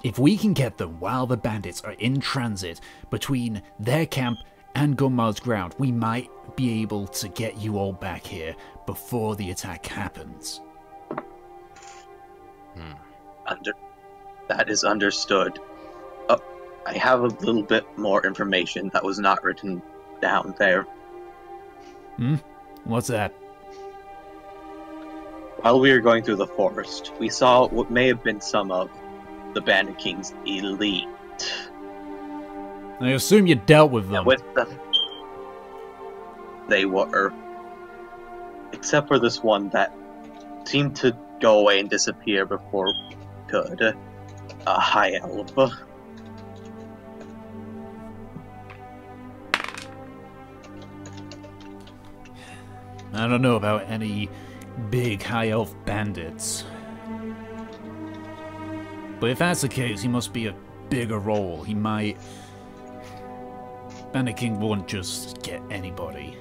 If we can get them while the bandits are in transit between their camp and Gunmar's ground, we might be able to get you all back here before the attack happens. That is understood. I have a little bit more information that was not written down there. What's that? While we were going through the forest, we saw what may have been some of the Bandit King's elite. I assume you dealt with them. And with them, they were, except for this one that seemed to go away and disappear before we could, a high elf. I don't know about any big high elf bandits. But if that's the case, he must be a bigger role. He might... Bandit King won't just get anybody.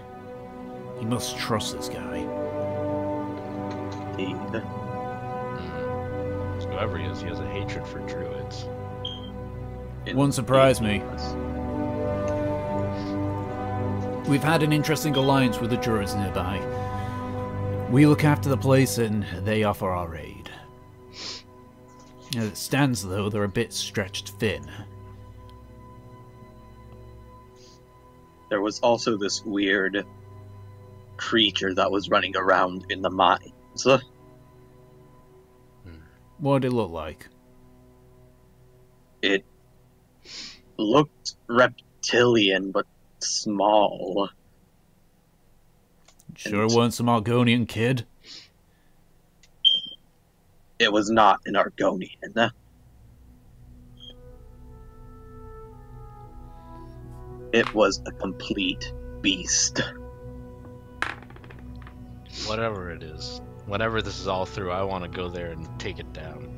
He must trust this guy. Indeed. Whoever he is, he has a hatred for druids. Won't surprise me. We've had an interesting alliance with the druids nearby. We look after the place and they offer our aid. As it stands, though, they're a bit stretched thin. There was also this weird creature that was running around in the mines. What did it look like? It looked reptilian, but small. Sure it wasn't some Argonian kid? It was not an Argonian. It was a complete beast. Whatever it is. Whenever this is all through, I want to go there and take it down.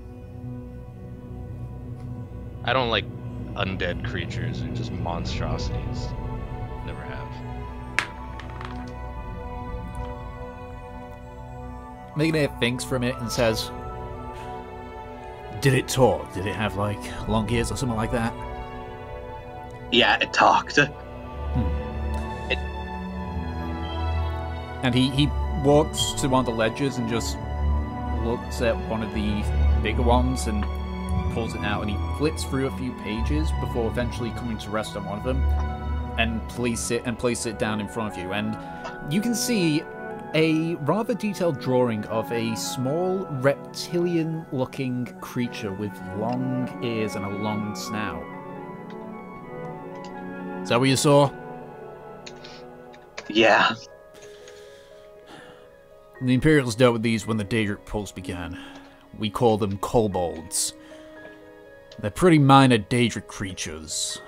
I don't like undead creatures or just monstrosities. Never have. Megadeth thinks for a minute and says, did it talk? Did it have, like, long ears or something like that? Yeah, it talked. And he walks to one of the ledgers and just looks at one of the bigger ones and pulls it out, and he flips through a few pages before eventually coming to rest on one of them and place it down in front of you. And you can see a rather detailed drawing of a small reptilian-looking creature with long ears and a long snout. Is that what you saw? Yeah. The Imperials dealt with these when the Daedric Pulse began. We call them kobolds. They're pretty minor Daedric creatures.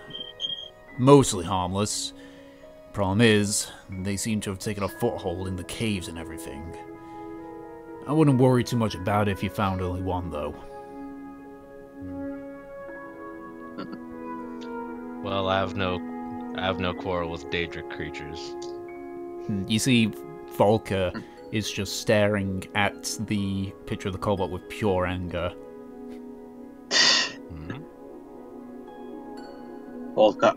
Mostly harmless. Problem is, they seem to have taken a foothold in the caves and everything. I wouldn't worry too much about it if you found only one, though. Well, I have no quarrel with Daedric creatures. You see, Volker is just staring at the picture of the kobold with pure anger. Volker,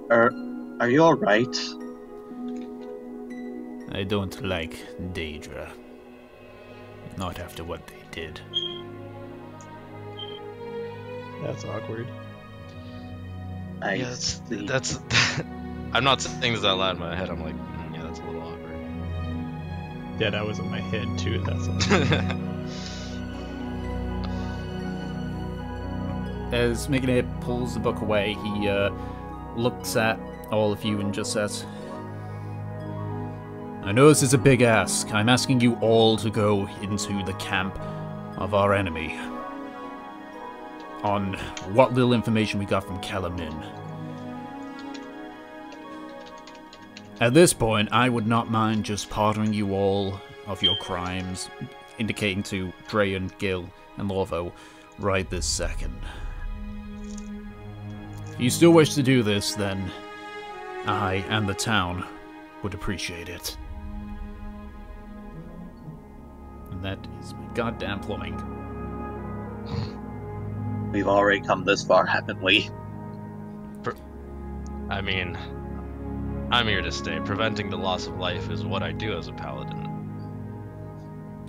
are you alright? I don't like Daedra. Not after what they did. That's awkward. Yeah, that's I'm not saying this out loud in my head. I'm like, yeah, that's a little awkward. Yeah, that was in my head too. That's As Meganir pulls the book away, he looks at all of you and just says, I know this is a big ask. I'm asking you all to go into the camp of our enemy. on what little information we got from Kalamin. At this point, I would not mind just pardoning you all of your crimes, indicating to Drayan, Gil, and Lorvo right this second. If you still wish to do this, then I and the town would appreciate it. And that is my goddamn plumbing. We've already come this far, haven't we? I mean, I'm here to stay. Preventing the loss of life is what I do as a paladin.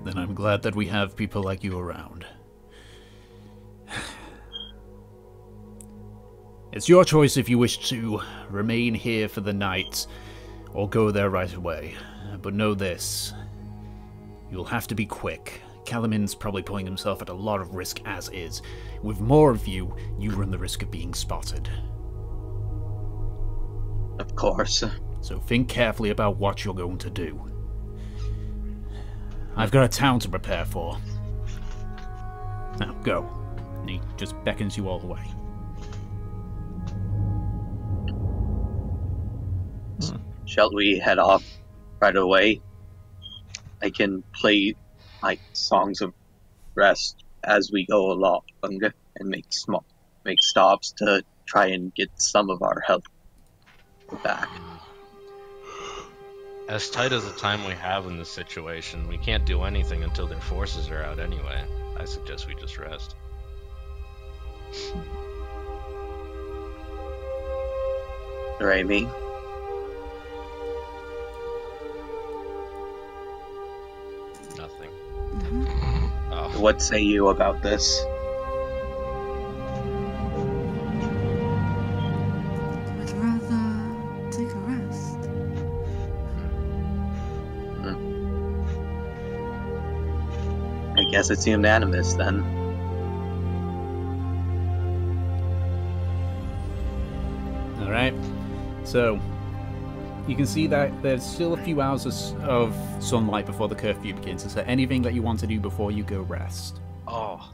Then I'm glad that we have people like you around. It's your choice if you wish to remain here for the night or go there right away. But know this. You'll have to be quick. Kalamin's probably putting himself at a lot of risk as is. With more of you, you run the risk of being spotted. Of course. So think carefully about what you're going to do. I've got a town to prepare for. Now, go. And he just beckons you all away. Shall we head off right away? I can play like songs of rest as we go along and make stops to try and get some of our health back. As tight as the time we have in this situation, we can't do anything until their forces are out anyway. I suggest we just rest. Raimi? Nothing. Mm-hmm. Oh. What say you about this? Would rather take a rest. I guess it's unanimous then. Alright, so you can see that there's still a few hours of sunlight before the curfew begins. Is there anything that you want to do before you go rest? Oh.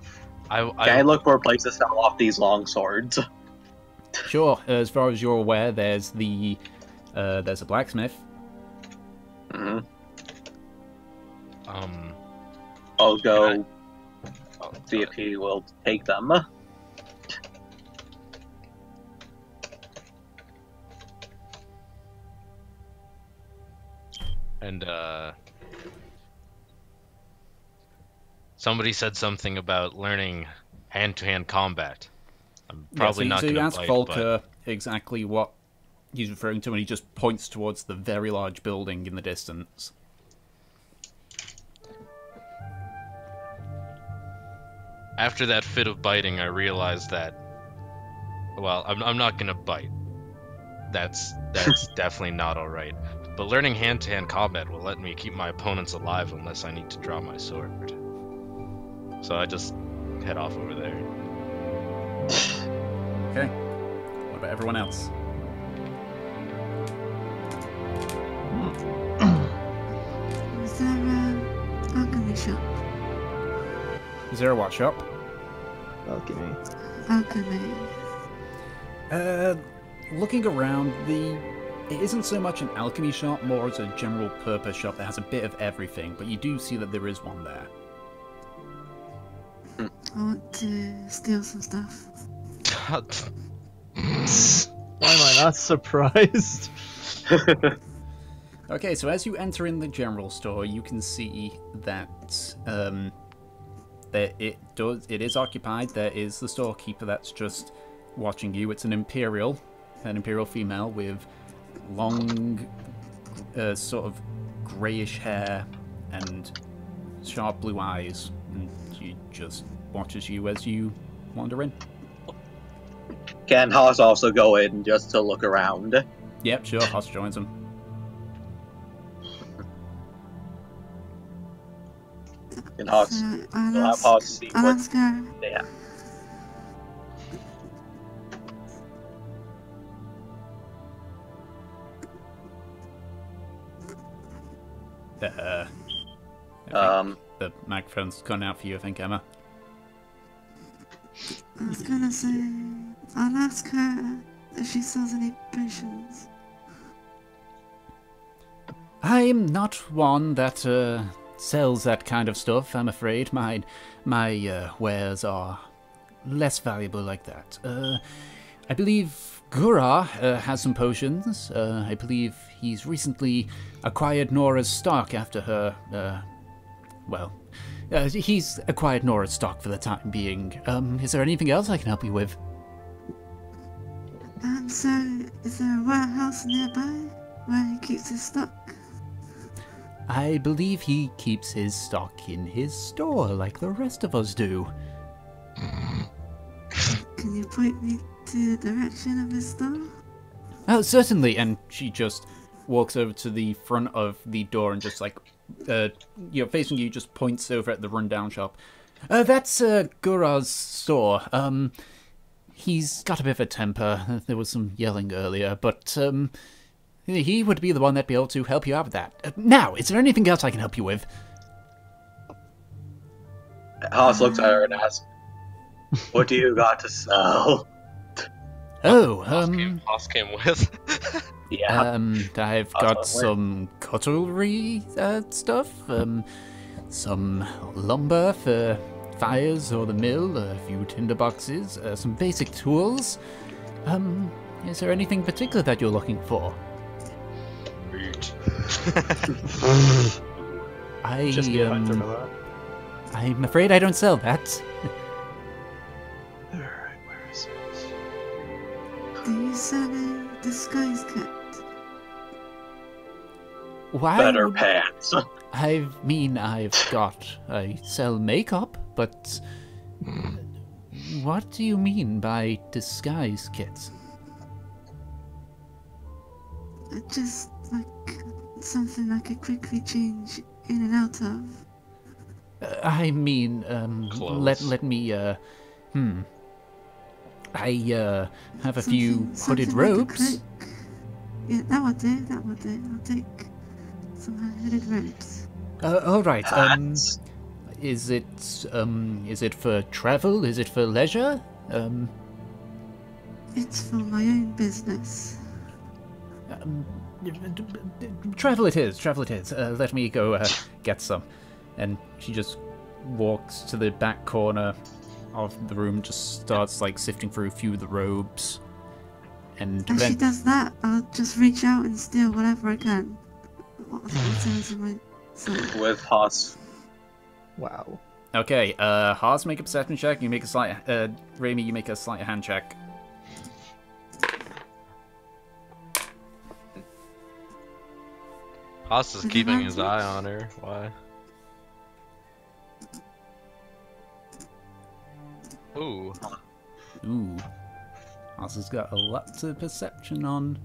Can I look for a place to sell off these long swords? Sure, as far as you're aware, there's a blacksmith. Mm-hmm. I'll go see if he will take them. And, somebody said something about learning hand-to-hand combat. I'm probably not so going you to ask bite, Volker exactly what he's referring to, and he just points towards the very large building in the distance. After that fit of biting, I realized that, well, I'm not going to bite. That's definitely not alright. But learning hand-to-hand combat will let me keep my opponents alive unless I need to draw my sword. So I just head off over there. Okay. What about everyone else? Is there an alchemy shop? Is there a what shop? Alchemy. Alchemy. Looking around, it isn't so much an alchemy shop, more as a general purpose shop that has a bit of everything, but you do see that there is one there. I want to steal some stuff. Why am I not surprised? Okay, so as you enter in the general store, you can see that it is occupied. There is the storekeeper that's just watching you. It's an imperial female with long, sort of greyish hair and sharp blue eyes, and she just watches you as you wander in. Can Haas also go in just to look around? Yep, sure. Hoss joins him. Can Haas, So we'll have Haas see I'll what ask her. they have. The microphone's gone out for you, I think, Emma. I was gonna say, I'll ask her if she sells any potions. I'm not one that sells that kind of stuff, I'm afraid. My wares are less valuable like that. I believe Gura has some potions. I believe he's recently acquired Nora's stock after her, he's acquired Nora's stock for the time being. Is there anything else I can help you with? So, is there a warehouse nearby where he keeps his stock? I believe he keeps his stock in his store like the rest of us do. Can you point me to the direction of his store? Oh, certainly. And she just walks over to the front of the door and just like, facing you, just points over at the rundown shop. That's Gura's store. He's got a bit of a temper. There was some yelling earlier, but he would be the one that'd be able to help you out with that. Now, is there anything else I can help you with? Haas looks at her and asks, "What do you got to sell?" Oh, Haas came with. Yeah. I've got some cutlery stuff, some lumber for fires or the mill, a few tinder boxes, some basic tools. Is there anything particular that you're looking for? Just be a hunter for that. I'm afraid I don't sell that. Alright, where is it? Do you sell a disguise kit? Why? Better pants. I sell makeup, but what do you mean by disguise kits? Just like something I could quickly change in and out of. I mean, Clothes. let me, I have a few hooded Something like a robes. cloak. Yeah, that would do. I'll take some hooded robes. All right. Hats. Is it for travel? Is it for leisure? It's for my own business. Travel it is. Let me go get some. And she just walks to the back corner of the room, just starts like sifting through a few of the robes. And As then she does that, I'll just reach out and steal whatever I can. Whatever's in my sight. With Haas. Wow. okay, Haas, make a perception check. You make a slight, Raimi, you make a sleight of hand check. Haas is keeping his eye on her. Why? Ooh. Ooh, Haas has got a lot of perception on.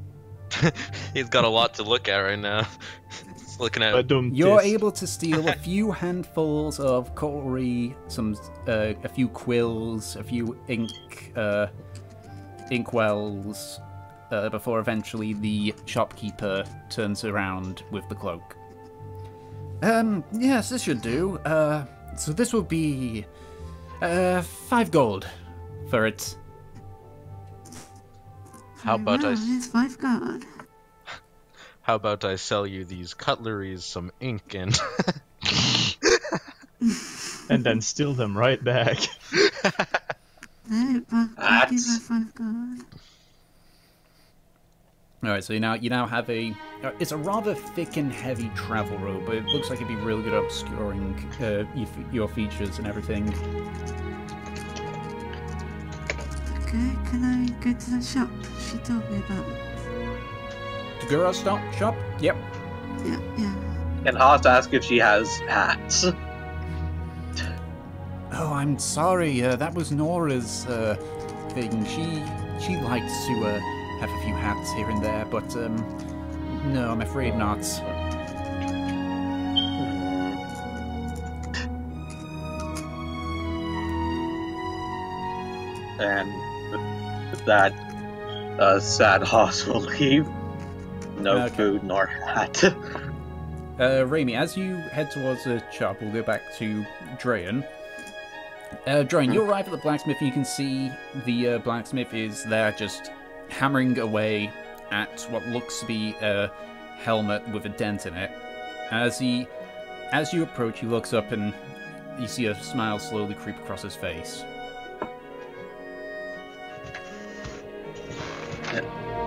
He's got a lot to look at right now. He's looking at. You're able to steal a few handfuls of cutlery, a few quills, a few inkwells, before eventually the shopkeeper turns around with the cloak. Yes, this should do. So this will be 5 gold for it. How about I? It's 5 gold. How about I sell you these cutleries, some ink, and And then steal them right back. No, but I'll give her That's- 5 gold. All right, so you now have a. It's a rather thick and heavy travel robe, but it looks like it'd be really good at obscuring your features and everything. Okay, can I go to the shop she told me about? Gura shop? Yep. Yeah. And Haas asks if she has hats. Oh, I'm sorry. That was Nora's thing. She likes to have a few hats here and there, but no, I'm afraid not. And with that, sad Haas will leave. No Okay. food nor hat. Raimi, as you head towards the shop, we'll go back to Drayan. Dorian, you arrive at the blacksmith and you can see the blacksmith is there just hammering away at what looks to be a helmet with a dent in it. As you approach, he looks up and you see a smile slowly creep across his face.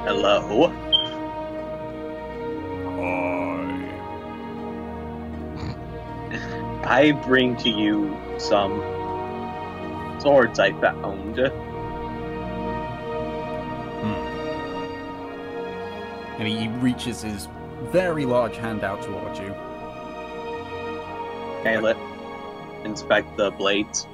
Hello? I bring to you some swords I found. And he reaches his very large hand out towards you. Okay, let's inspect the blades.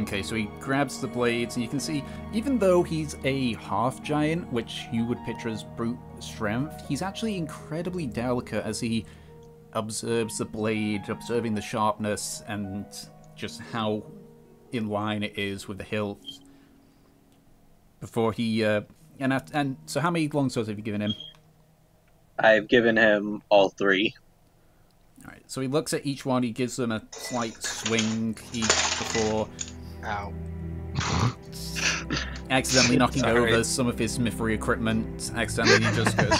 Okay, so he grabs the blades, and you can see, even though he's a half-giant, which you would picture as brute strength, he's actually incredibly delicate as he observes the blade, observing the sharpness, and just how in line it is with the hilt. Before he, and so how many longswords have you given him? I've given him all 3. Alright, so he looks at each one, he gives them a slight swing each before... Ow. accidentally knocking over some of his smithery equipment. Accidentally he just goes...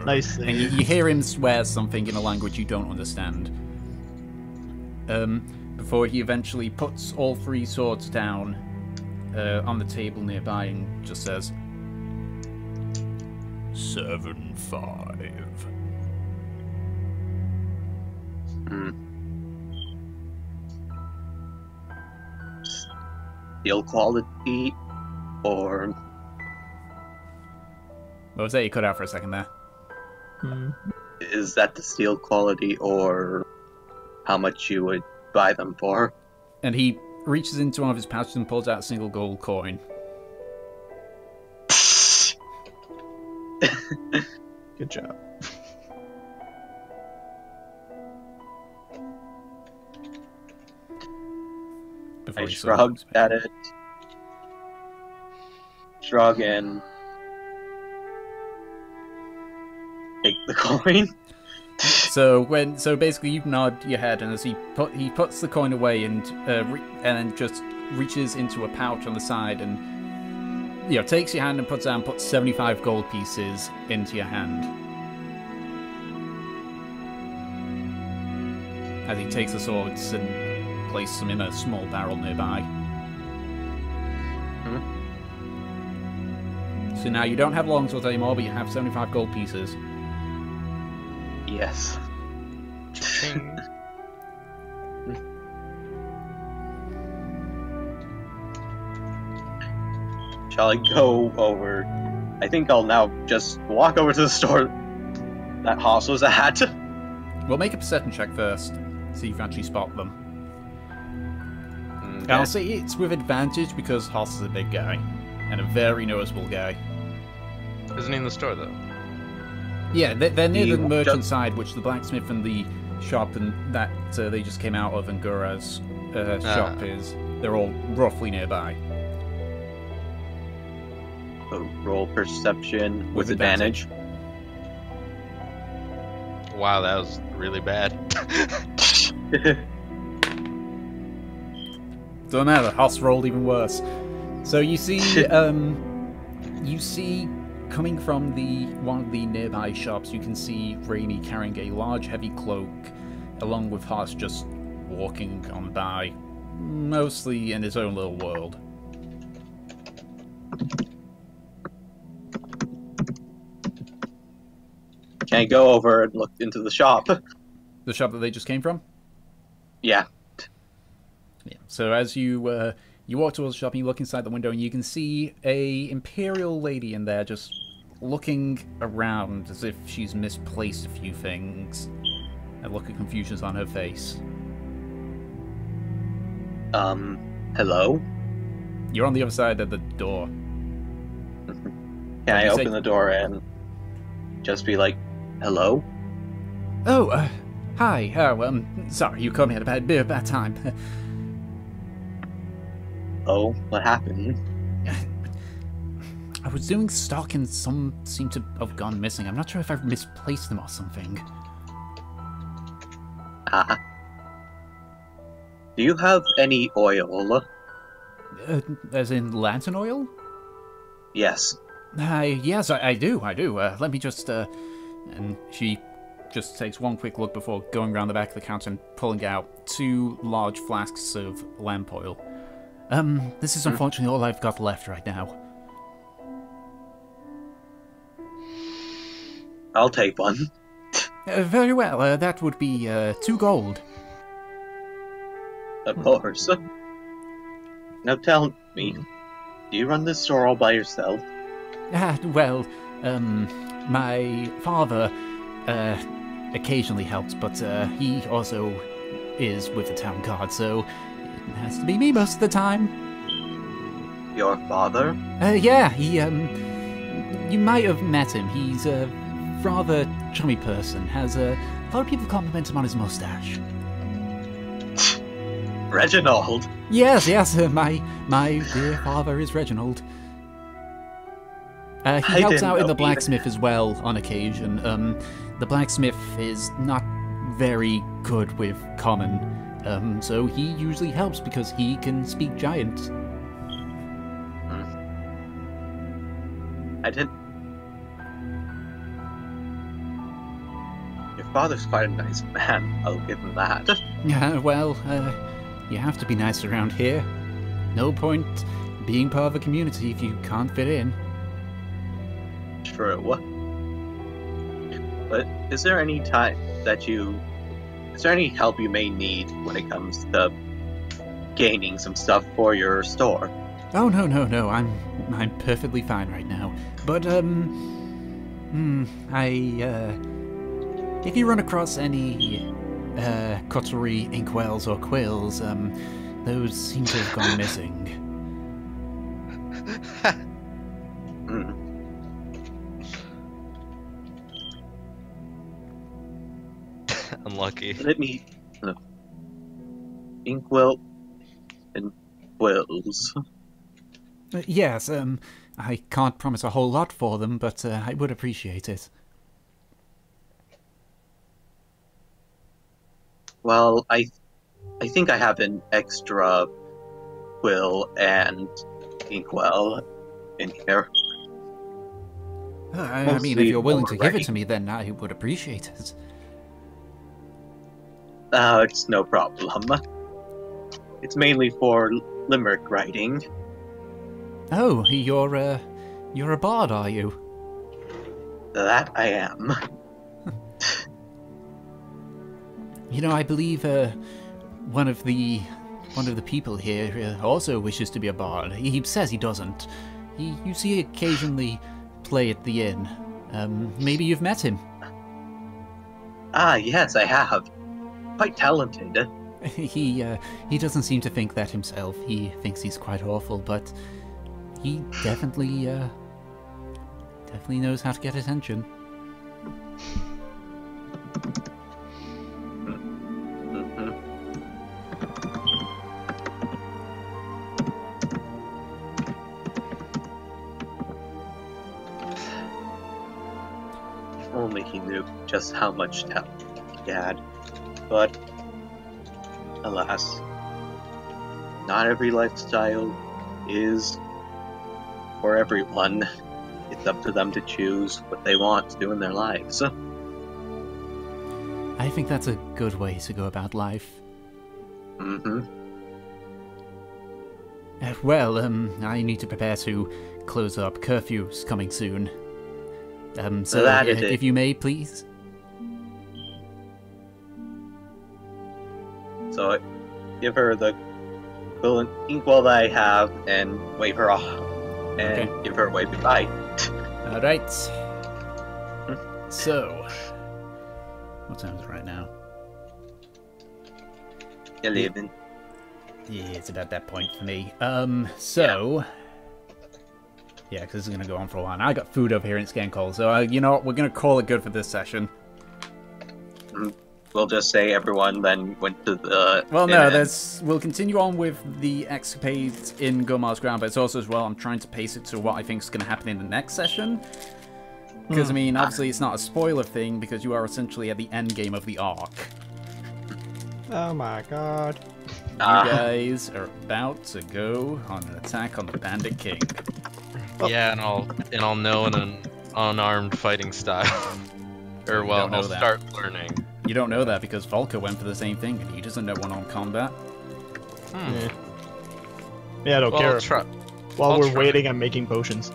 Nice. And you hear him swear something in a language you don't understand. Before he eventually puts all 3 swords down on the table nearby and just says... 7-5. Steel quality, or... What was that? You cut out for a second there. Is that the steel quality, or how much you would buy them for? And he reaches into one of his pouches and pulls out a single gold coin. Good job. I shrugged at it. Shrug and take the coin. So basically you nod your head, and as he puts the coin away and then just reaches into a pouch on the side and takes your hand and puts 75 gold pieces into your hand. As he takes the swords and places them in a small barrel nearby. So now you don't have longswords anymore, but you have 75 gold pieces. Yes. Shall I go over? I think I'll now just walk over to the store that Haas was at. We'll make a perception check first, see if you actually spot them. Okay. I'll say it's with advantage because Haas is a big guy, and a very noticeable guy. Isn't he in the store, though? Yeah, they're near the merchant side, which the blacksmith and the shop and that they just came out of, and Gura's shop is. They're all roughly nearby. So roll perception with advantage. Wow, that was really bad. Don't matter, Haas rolled even worse. So you see, coming from one of the nearby shops, you can see Raimi carrying a large, heavy cloak, along with Haas just walking on by, mostly in his own little world. Can I go over and look into the shop? The shop that they just came from? Yeah. Yeah. So as you walk towards the shop and you look inside the window, and you can see a imperial lady in there just looking around as if she's misplaced a few things. A look of confusion on her face. Hello? You're on the other side of the door. Can I open the door and just be like, hello? Oh, hi. Oh, sorry, you caught me at a bit of a bad time. Oh, what happened? I was doing stock and some seem to have gone missing. I'm not sure if I've misplaced them or something. Do you have any oil? As in lantern oil? Yes. Yes, I do. Let me just, and she just takes one quick look before going around the back of the counter and pulling out 2 large flasks of lamp oil. This is unfortunately all I've got left right now. I'll take one. Very well, that would be, 2 gold. Of course. Now tell me, do you run this store all by yourself? Well, my father, occasionally helps, but, he also is with the town guard, so it has to be me most of the time. Your father? Yeah, he, you might have met him. He's a rather chummy person, has a lot of people compliment him on his mustache. Reginald? Yes, my dear father is Reginald. He helps out in the blacksmith as well on occasion. The blacksmith is not very good with common, so he usually helps because he can speak giant. I didn't... Your father's quite a nice man, I'll give him that. Yeah, well, you have to be nice around here. No point being part of a community if you can't fit in. True. But is there any time that is there any help you may need when it comes to gaining some stuff for your store? Oh, no, I'm perfectly fine right now. But, if you run across any, cutlery, inkwells, or quills, those seem to have gone missing. Unlucky. Let me... Inkwell and quills. Yes, I can't promise a whole lot for them, but I would appreciate it. Well, I think I have an extra quill and inkwell in here. I mean, if you're willing to give it to me, then I would appreciate it. It's no problem. It's mainly for limerick writing. Oh, you're a bard, are you? That I am. You know, I believe one of the people here also wishes to be a bard. He says he doesn't. You see occasionally play at the inn. Maybe you've met him. Ah, yes, I have. Quite talented. He doesn't seem to think that himself. He thinks he's quite awful, but he definitely knows how to get attention. If only he knew just how much talent he had. But, alas, not every lifestyle is for everyone. It's up to them to choose what they want to do in their lives. I think that's a good way to go about life. Well, I need to prepare to close up. Curfew's coming soon. So if you may, please. So, give her the inkwell that I have and wave her off. And give her a wave goodbye. Alright. So, what time is it right now? 11. Yeah, it's about that point for me. Yeah, because this is going to go on for a while. And I got food over here and it's getting cold. So, you know what? We're going to call it good for this session. We'll just say everyone then went to the... Well, no, we'll continue on with the escapades in Gomar's ground, but it's also as well, I'm trying to pace it to what I think is going to happen in the next session. Because, I mean, obviously it's not a spoiler thing, because you are essentially at the end game of the arc. Oh my god. guys are about to go on an attack on the Bandit King. Yeah, and I'll know in an unarmed fighting style. Or well, don't know I'll that. start learning. You don't know that because Volker went for the same thing and he doesn't know one-on combat. Yeah, I don't Well, care. While I'll we're try. waiting, I'm making potions.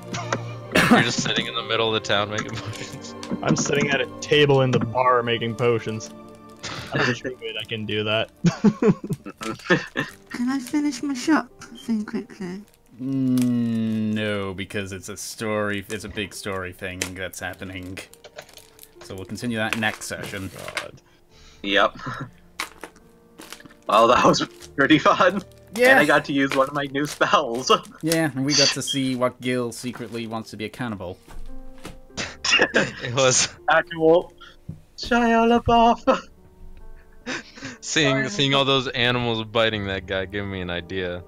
You're just sitting in the middle of the town making potions. I'm sitting at a table in the bar making potions. I'm pretty sure I can do that. Can I finish my shop thing quickly? No, because it's a story. It's a big story thing that's happening. So we'll continue that next session. God. Yep. Well, that was pretty fun. Yeah. And I got to use one of my new spells. Yeah, and we got to see what Gil secretly wants to be a cannibal. It was Actual Shia LaBeouf. seeing all those animals biting that guy gave me an idea.